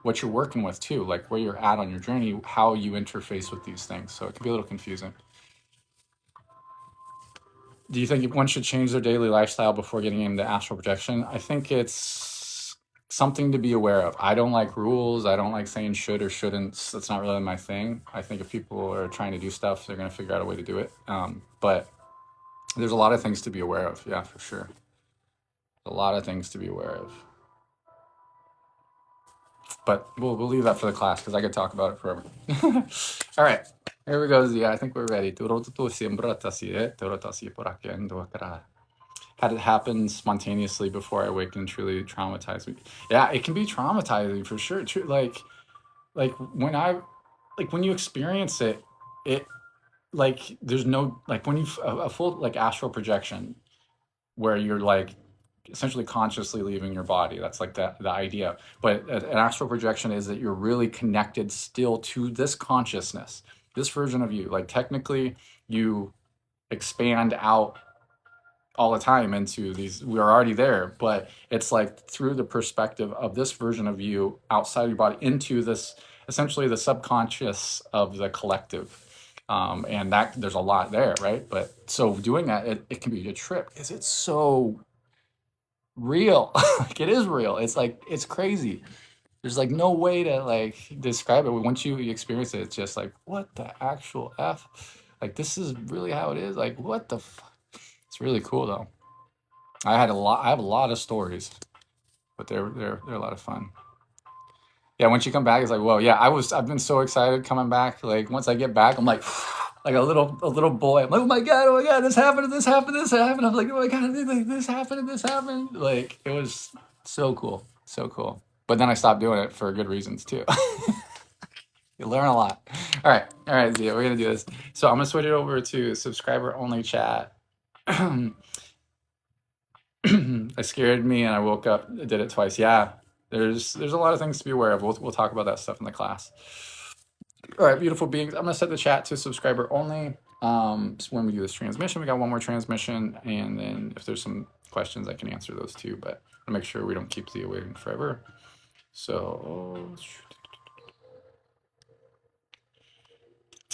what you're working with too, like where you're at on your journey, how you interface with these things. So it can be a little confusing. Do you think one should change their daily lifestyle before getting into astral projection? I think it's something to be aware of. I don't like rules. I don't like saying should or shouldn't. That's not really my thing. I think if people are trying to do stuff, they're going to figure out a way to do it. But there's a lot of things to be aware of. Yeah, for sure. A lot of things to be aware of. But we'll leave that for the class because I could talk about it forever. All right. Here we go, Zia. I think we're ready. Had it happen spontaneously before I awakened truly traumatized me. Yeah, it can be traumatizing for sure. True, like when you experience it, like there's no like when you a full like astral projection where you're like essentially consciously leaving your body. That's like the idea. But an astral projection is that you're really connected still to this consciousness, this version of you. Like technically you expand out all the time into these, we're already there, but it's like through the perspective of this version of you outside your body into this, essentially the subconscious of the collective. And that there's a lot there, right? But so doing that, it can be a trip because it's so real. Like it is real. It's like, it's crazy. there's like no way to like describe it. Once you experience it, it's just like, what the actual F? Like, this is really how it is? Like, what the fuck? It's really cool though. I have a lot of stories, but they're a lot of fun. Yeah, once you come back, it's like, whoa, yeah, I've been so excited coming back. Like, once I get back, I'm like like a little boy. I'm like, oh my god, this happened, this happened, this happened. I'm like, oh my god, this happened, this happened. Like, it was so cool, so cool. But then I stopped doing it for good reasons too. You learn a lot. All right, Zia, we're gonna do this. So I'm gonna switch it over to subscriber only chat. It scared me, and I woke up, did it twice. Yeah, there's a lot of things to be aware of. We'll talk about that stuff in the class. All right, beautiful beings. I'm gonna set the chat to subscriber only. So when we do this transmission, we got one more transmission, and then if there's some questions, I can answer those too. But I'll make sure we don't keep Zia waiting forever. So.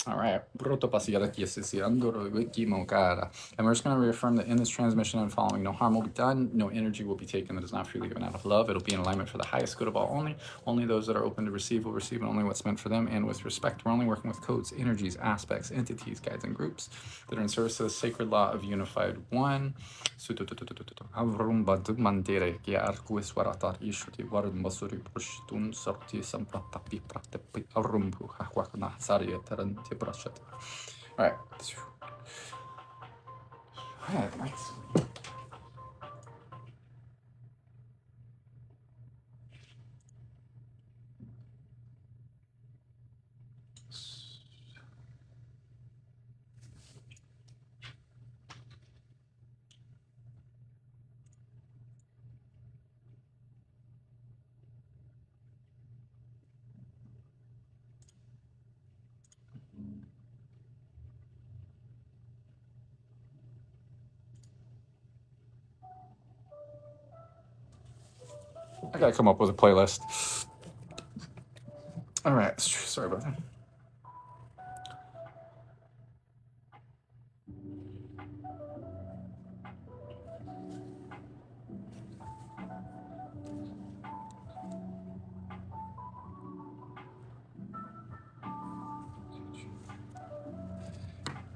All right. And we're just going to reaffirm that in this transmission and following, no harm will be done, no energy will be taken that is not freely given out of love. It'll be in alignment for the highest good of all only. Only those that are open to receive will receive, and only what's meant for them. And with respect, we're only working with codes, energies, aspects, entities, guides, and groups that are in service to the sacred law of unified one. All right. Nice. I gotta come up with a playlist. All right, sorry about that.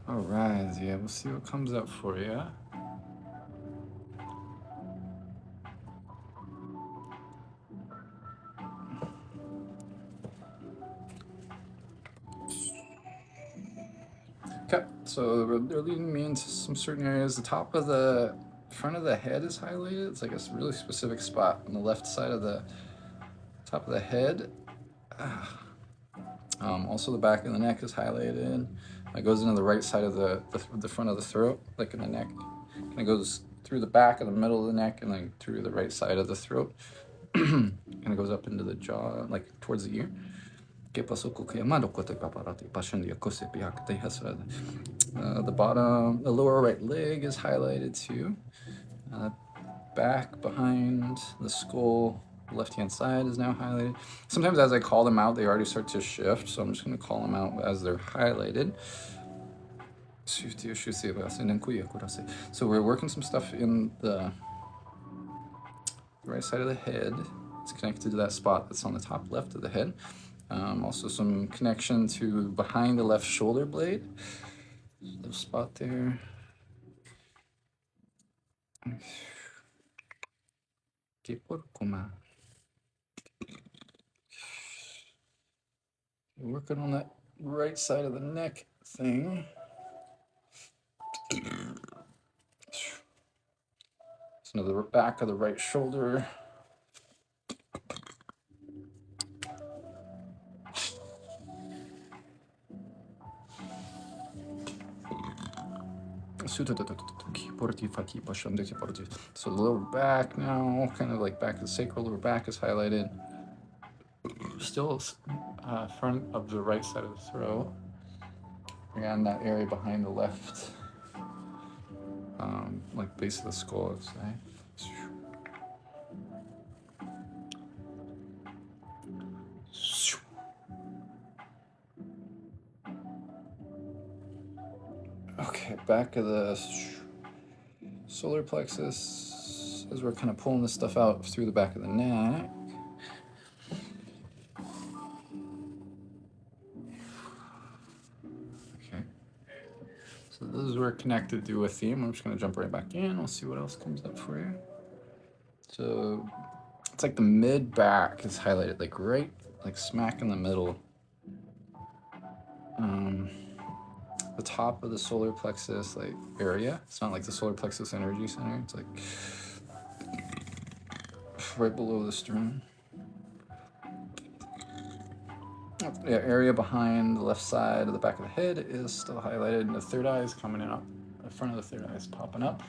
All right, yeah, we'll see what comes up for you. Okay, so they're leading me into some certain areas. The top of the front of the head is highlighted. It's like a really specific spot on the left side of the top of the head. Also, the back of the neck is highlighted. It goes into the right side of the front of the throat, like in the neck. And it goes through the back of the middle of the neck and then through the right side of the throat. And it goes up into the jaw, like towards the ear. The bottom, the lower right leg is highlighted too. Back behind the skull, left-hand side is now highlighted. Sometimes as I call them out, they already start to shift, so I'm just going to call them out as they're highlighted. So we're working some stuff in the right side of the head. It's connected to that spot that's on the top left of the head. Also some connection to behind the left shoulder blade. Little spot there. Working on that right side of the neck thing. So the back of the right shoulder. So the lower back now, kind of like back of the sacral, lower back is highlighted. Still front of the right side of the throat. And that area behind the left, like base of the skull, let's say. Okay, back of the solar plexus, as we're kind of pulling this stuff out through the back of the neck. So those were connected to a theme. I'm just gonna jump right back in. We'll see what else comes up for you. So it's like the mid back is highlighted, like right, like smack in the middle. The top of the solar plexus like area. It's not like the solar plexus energy center. It's like right below the sternum. Yeah, area behind the left side of the back of the head is still highlighted, and the third eye is coming in up. The front of the third eye is popping up.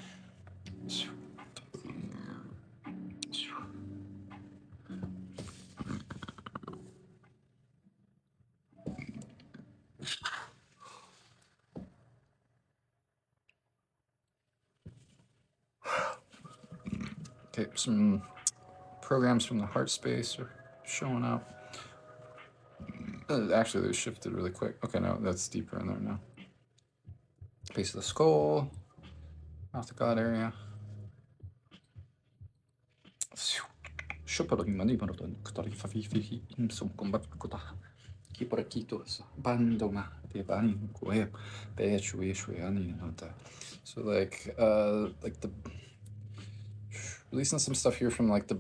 Okay, some programs from the heart space are showing up. Actually, they shifted really quick. Okay, no, that's deeper in there now. Base of the skull, mouth of God area. So like the releasing some stuff here from like the,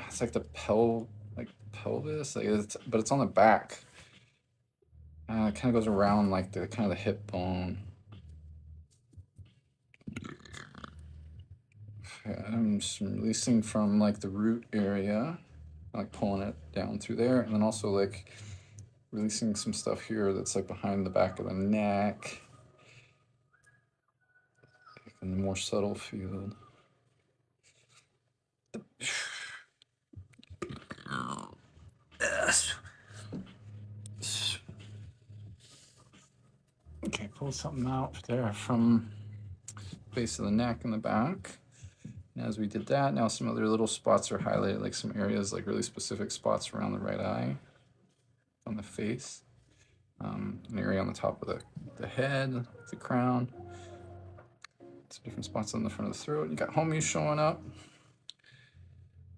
it's like the pelvis, like but it's on the back. It kind of goes around like the kind of the hip bone. I'm just releasing from like the root area, like pulling it down through there, and then also like releasing some stuff here that's like behind the back of the neck in the more subtle field. Okay, pull something out there from base of the neck and the back. And as we did that, now some other little spots are highlighted, like some areas, like really specific spots around the right eye, on the face, an area on the top of the head, the crown. Some different spots on the front of the throat. You got homies showing up.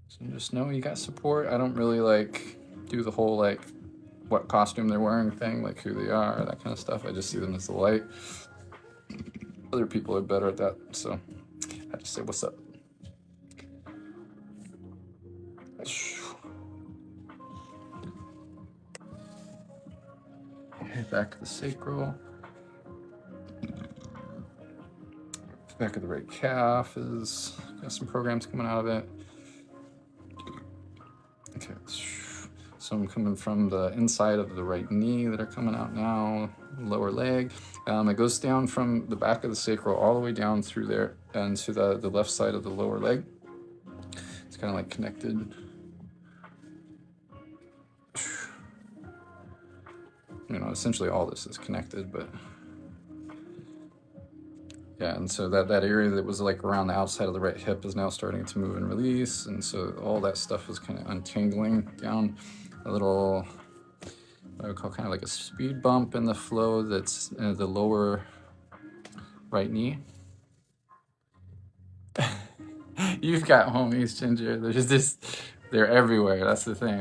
So just know you got support. I don't really like do the whole like what costume they're wearing thing, like who they are, that kind of stuff. I just see them as the light. Other people are better at that, so I just say, what's up? Back of the sacral. Back of the right calf is got some programs coming out of it. Okay, some coming from the inside of the right knee that are coming out now, lower leg. It goes down from the back of the sacral all the way down through there and to the left side of the lower leg. It's kind of like connected. You know, essentially all this is connected, but yeah, and so that area that was like around the outside of the right hip is now starting to move and release, and so all that stuff is kind of untangling down a little, what I would call kind of like a speed bump in the flow that's the lower right knee. You've got homies, Ginger. There's just, they're everywhere. That's the thing.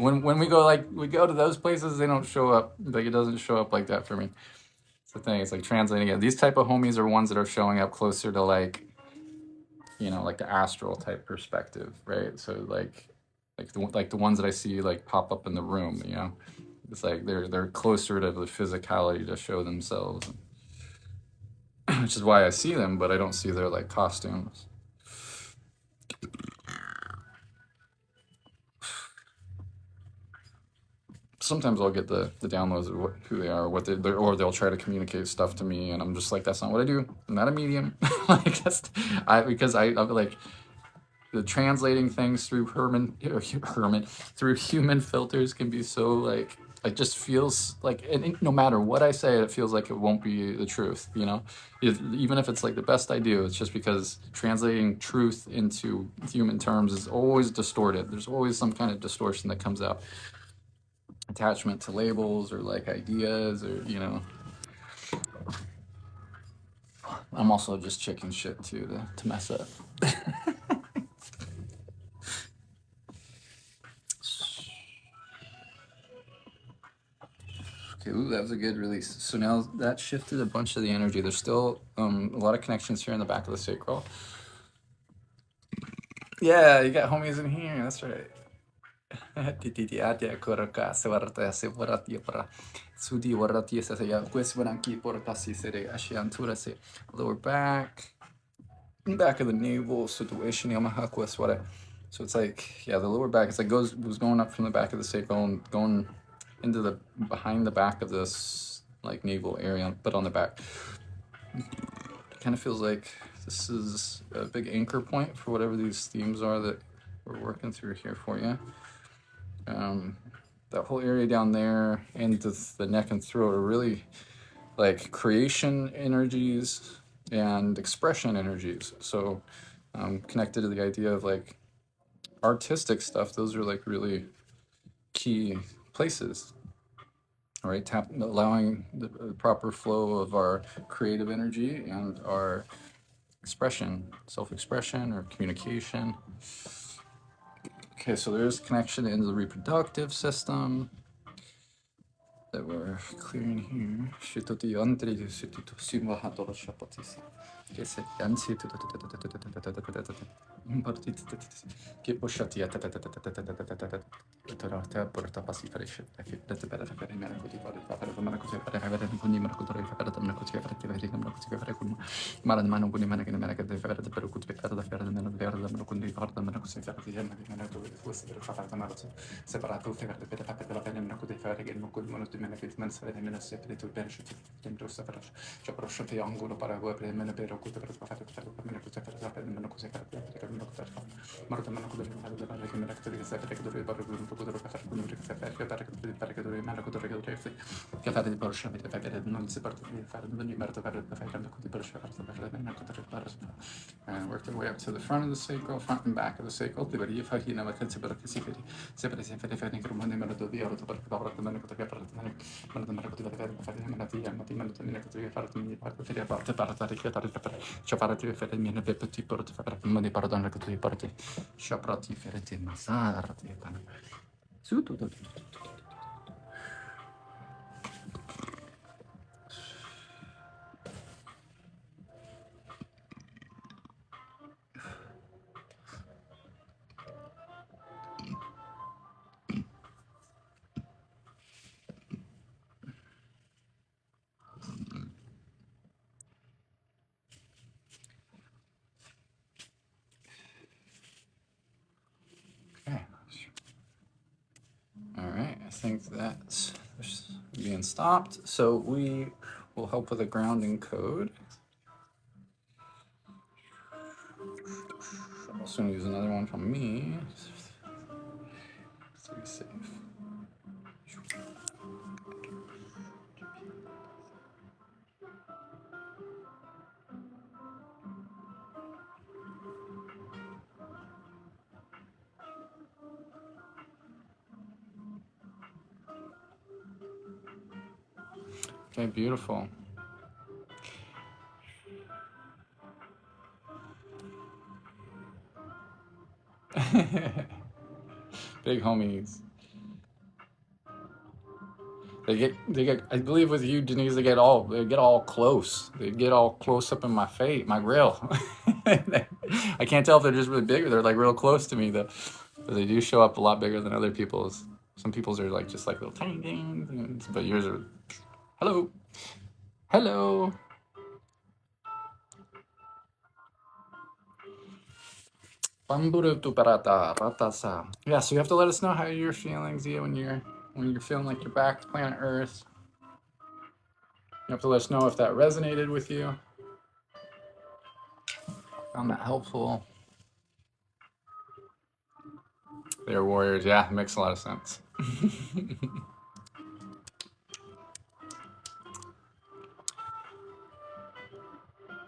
When we go to those places, they don't show up. Like, it doesn't show up like that for me. It's the thing. It's like translating it. These type of homies are ones that are showing up closer to like, you know, like the astral type perspective, right? So like the ones that I see like pop up in the room, you know, it's like they're closer to the physicality to show themselves, which is why I see them, but I don't see their like costumes. Sometimes I'll get the downloads of who they are, what they're, or they'll try to communicate stuff to me, and I'm just like, that's not what I do. I'm not a medium. Like because I like the translating things through through human filters can be so like it just feels like, and no matter what I say, it feels like it won't be the truth, you know? Even if it's like the best I do, it's just because translating truth into human terms is always distorted. There's always some kind of distortion that comes out. Attachment to labels or like ideas, or you know, I'm also just chicken shit too to mess up. Okay, ooh, that was a good release. So now that shifted a bunch of the energy. There's still a lot of connections here in the back of the sacral. Yeah, you got homies in here. That's right. Titiatia koraka sevarta sevaratia para sudi waratia sasaya quesvanaki portasi sere ashiantura se lower back of the navel situation yamaha queswara. So it's like, yeah, the lower back, it's like was going up from the back of the sacral and going into the behind the back of this like navel area, but on the back. It kind of feels like this is a big anchor point for whatever these themes are that we're working through here for you. That whole area down there and the neck and throat are really like creation energies and expression energies. So connected to the idea of like artistic stuff, those are like really key places. All right, allowing the proper flow of our creative energy and our expression, self-expression or communication. Okay, so there's connection into the reproductive system that we're clearing here. And work their way up to the front of the sacral, front and back of the sacral. Okay. All right, I think that's being stopped. So we will help with a grounding code. I'm also going to use another one from me. To be safe. Okay, beautiful. Big homies. They get. I believe with you, Denise, they get all close. They get all close up in my face, my grill. I can't tell if they're just really big or they're like real close to me though. But they do show up a lot bigger than other people's. Some people's are like just like little tiny things, but yours are. Hello, hello. Yeah, so you have to let us know how you're feeling, Zia, when you're feeling like you're back to planet Earth. You have to let us know if that resonated with you. Found that helpful. They're warriors, yeah, it makes a lot of sense.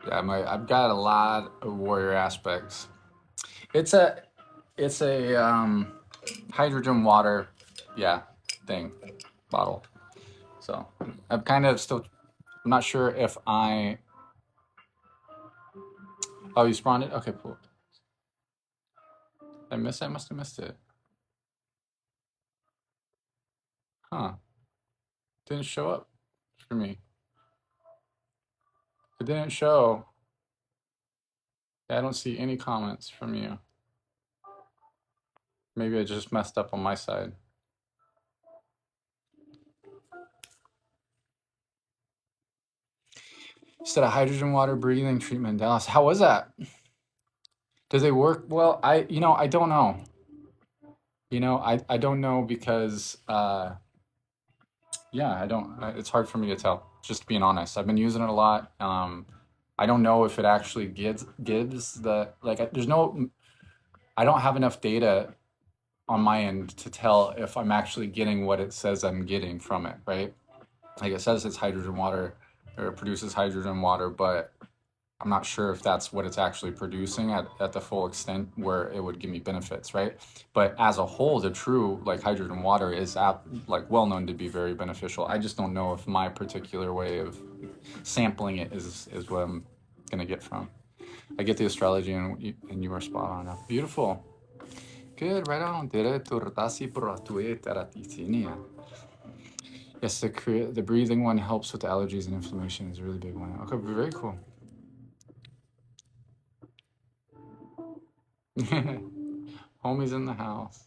Yeah, I've got a lot of warrior aspects. It's a hydrogen water, yeah, thing, bottle. So I'm kind of still, I'm not sure if I. Oh, you spawned it? Okay, cool. Did I miss it? I must have missed it. Huh. Didn't show up for me. It didn't show. I don't see any comments from you. Maybe I just messed up on my side. You said a hydrogen water breathing treatment in Dallas. How was that? Does it work? Well, I don't know. I don't know because yeah, I don't. It's hard for me to tell. Just being honest, I've been using it a lot. I don't know if it actually gives the like. There's no. I don't have enough data on my end to tell if I'm actually getting what it says I'm getting from it, right? Like it says it's hydrogen water, or it produces hydrogen water, but I'm not sure if that's what it's actually producing at the full extent where it would give me benefits, right? But as a whole, the true like hydrogen water is like well known to be very beneficial. I just don't know if my particular way of sampling it is what I'm gonna get from. I get the astrology and you are spot on. Beautiful. Good, right on. Yes, the breathing one helps with allergies and inflammation is a really big one. Okay, very cool. Homie's in the house.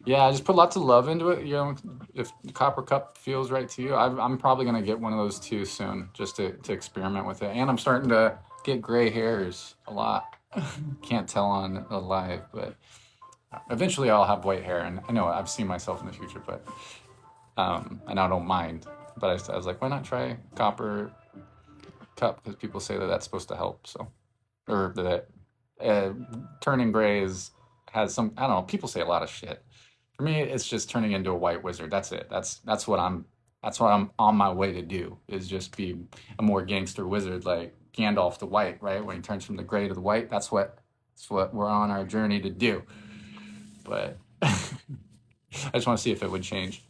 Yeah, I just put lots of love into it. If the Copper Cup feels right to you, I'm probably gonna get one of those too soon, just to experiment with it. And I'm starting to get gray hairs a lot. Can't tell on a live, but eventually I'll have white hair, and I know I've seen myself in the future, but and I don't mind. But I was like, why not try Copper Cup? Because people say that that's supposed to help. So, or that turning gray has some, I don't know. People say a lot of shit. For me, it's just turning into a white wizard. That's it. That's what I'm on my way to do, is just be a more gangster wizard like Gandalf the White, right? When he turns from the gray to the white, that's what we're on our journey to do. But I just want to see if it would change.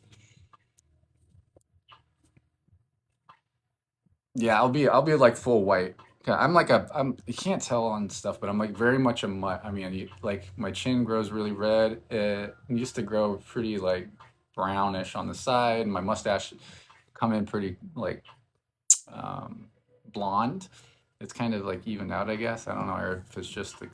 Yeah, I'll be like full white. Yeah, you can't tell on stuff, but I'm like very much a mutt. I mean, like my chin grows really red. It used to grow pretty like brownish on the side. My mustache come in pretty like blonde. It's kind of like evened out, I guess. I don't know, or if it's just the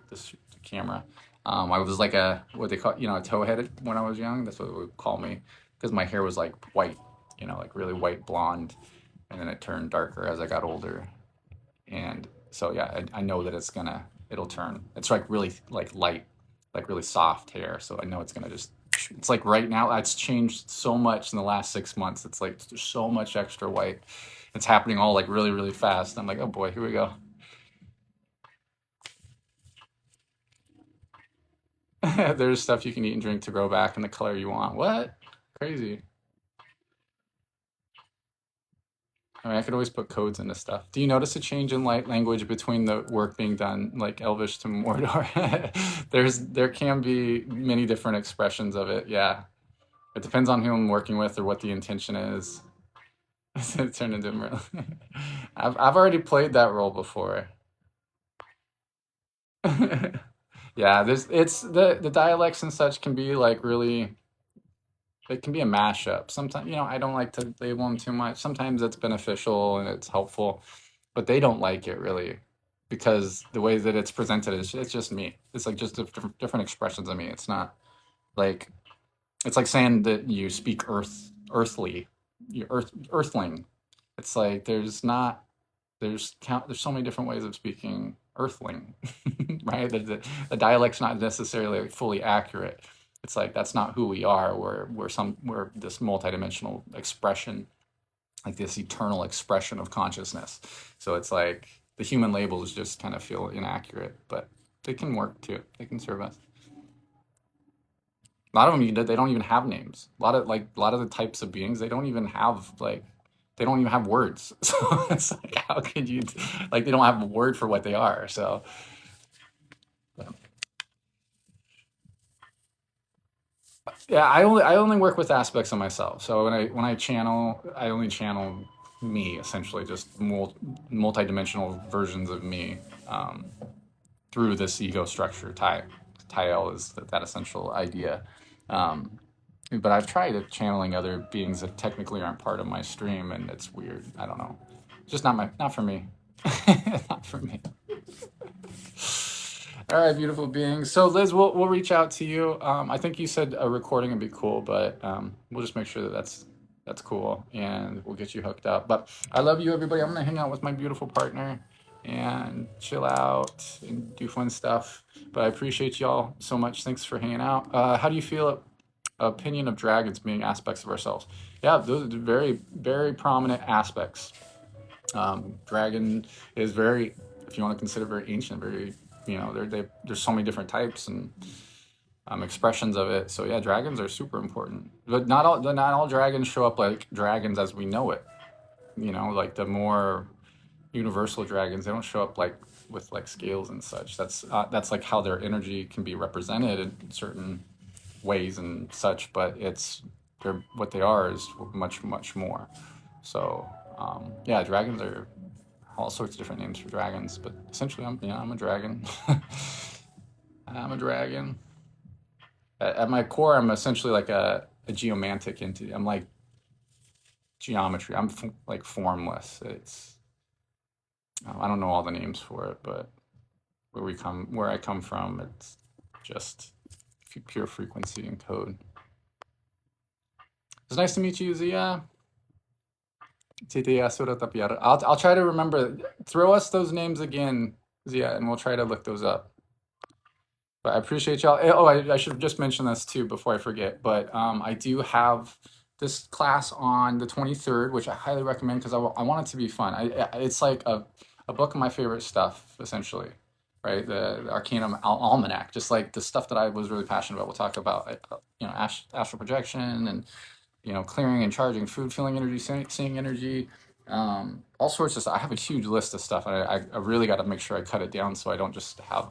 camera. I was like what they call, a tow-headed when I was young. That's what they would call me, because my hair was like white, like really white blonde, and then it turned darker as I got older. And so yeah, I know that it'll turn. It's like really like light, like really soft hair. So I know it's gonna it's like right now it's changed so much in the last 6 months. It's like there's so much extra white. It's happening all like really, really fast. I'm like, oh boy, here we go. There's stuff you can eat and drink to grow back in the color you want. What? Crazy. I mean, I could always put codes into stuff. Do you notice a change in light language between the work being done, like Elvish to Mordor? There can be many different expressions of it. Yeah, it depends on who I'm working with or what the intention is. It turned into Merlin. I've already played that role before. Yeah, it's the dialects and such can be like really. It can be a mashup. Sometimes, I don't like to label them too much. Sometimes it's beneficial and it's helpful, but they don't like it really, because the way that it's presented is it's just me. It's like just different expressions of me. It's not like, it's like saying that you speak earthly, earthling. It's like there's so many different ways of speaking earthling, right? The dialect's not necessarily like fully accurate. It's like that's not who we are. We're this multidimensional expression, like this eternal expression of consciousness. So it's like the human labels just kind of feel inaccurate, but they can work too. They can serve us. A lot of them, they don't even have names. A lot of the types of beings, they don't even have words. So it's like, how could you, like, they don't have a word for what they are. So. Yeah, I only work with aspects of myself. So when I channel, I only channel me, essentially, just multi-dimensional versions of me through this ego structure. Tayel is that essential idea. But I've tried channeling other beings that technically aren't part of my stream, and it's weird. I don't know. It's just not for me. Not for me. All right, beautiful beings. So Liz, we'll reach out to you. I think you said a recording would be cool, but we'll just make sure that that's cool, and we'll get you hooked up. But I love you, everybody. I'm gonna hang out with my beautiful partner and chill out and do fun stuff. But I appreciate y'all so much. Thanks for hanging out. How do you feel? Opinion of dragons being aspects of ourselves? Yeah, those are very, very prominent aspects. Dragon is very, if you want to consider, very ancient, very, there's so many different types and expressions of it. So yeah, dragons are super important. But not all dragons show up like dragons as we know it. Like the more universal dragons, they don't show up like with like scales and such. That's like how their energy can be represented in certain ways and such, but they're what they are is much, much more. So yeah, dragons are all sorts of different names for dragons, but essentially I'm a dragon. I'm a dragon. At my core, I'm essentially like a geomantic entity. I'm like geometry. I'm like formless. I don't know all the names for it, but where I come from, it's just pure frequency and code. It's nice to meet you, Zia. I'll try to remember. Throw us those names again, Zia, and we'll try to look those up. But I appreciate y'all. Oh, I should just mention this too before I forget. But I do have this class on the 23rd, which I highly recommend because I want it to be fun. It's like a book of my favorite stuff, essentially. Right, the Arcanum Almanac, just like the stuff that I was really passionate about. We'll talk about, astral projection and, clearing and charging, food, feeling energy, seeing energy, all sorts of stuff. I have a huge list of stuff, and I really got to make sure I cut it down so I don't just have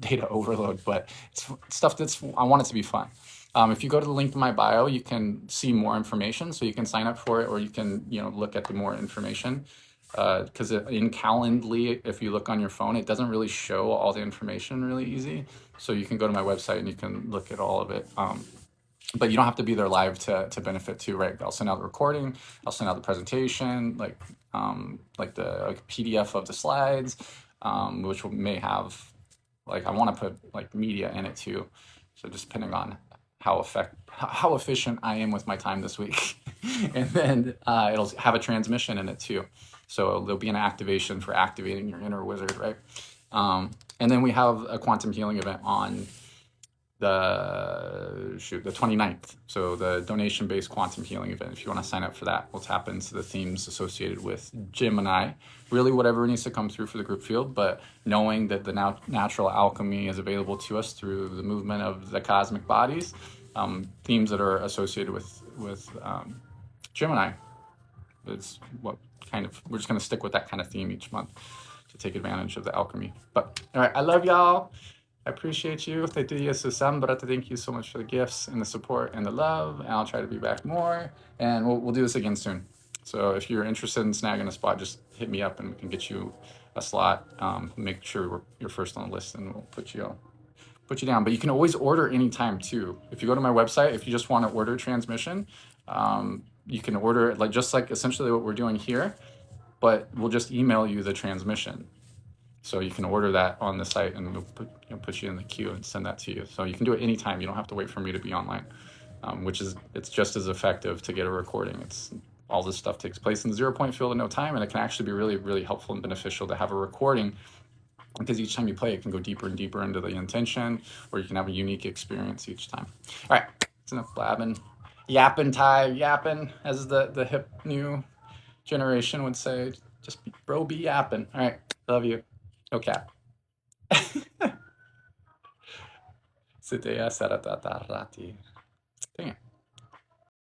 data overload. But it's stuff I want it to be fun. If you go to the link in my bio, you can see more information, so you can sign up for it, or you can, look at the more information. Because in Calendly, if you look on your phone, it doesn't really show all the information really easy. So you can go to my website and you can look at all of it. But you don't have to be there live to benefit too, right? I'll send out the recording, I'll send out the presentation, like the PDF of the slides, which may have, I want to put like media in it too. So just depending on how efficient I am with my time this week. And then it'll have a transmission in it too. So there'll be an activation for activating your inner wizard, right? And then we have a quantum healing event on the 29th. So the donation-based quantum healing event, if you want to sign up for that, we'll tap into the themes associated with Gemini, really whatever needs to come through for the group field, but knowing that the natural alchemy is available to us through the movement of the cosmic bodies, themes that are associated with Gemini. It's what we're just going to stick with that kind of theme each month to take advantage of the alchemy. But all right, I love y'all. I appreciate you. Thank you so much for the gifts and the support and the love. And I'll try to be back more. And we'll do this again soon. So if you're interested in snagging a spot, just hit me up and we can get you a slot. Make sure you're first on the list, and we'll put you down. But you can always order anytime too. If you go to my website, if you just want to order transmission, you can order it just like essentially what we're doing here, but we'll just email you the transmission. So you can order that on the site, and we'll put you in the queue and send that to you. So you can do it anytime. You don't have to wait for me to be online, it's just as effective to get a recording. All this stuff takes place in the 0 point field in no time, and it can actually be really, really helpful and beneficial to have a recording, because each time you play, it can go deeper and deeper into the intention, or you can have a unique experience each time. All right, it's enough blabbing. Yapping, as the hip new generation would say. Just be yapping. All right, love you. No cap. Dang it.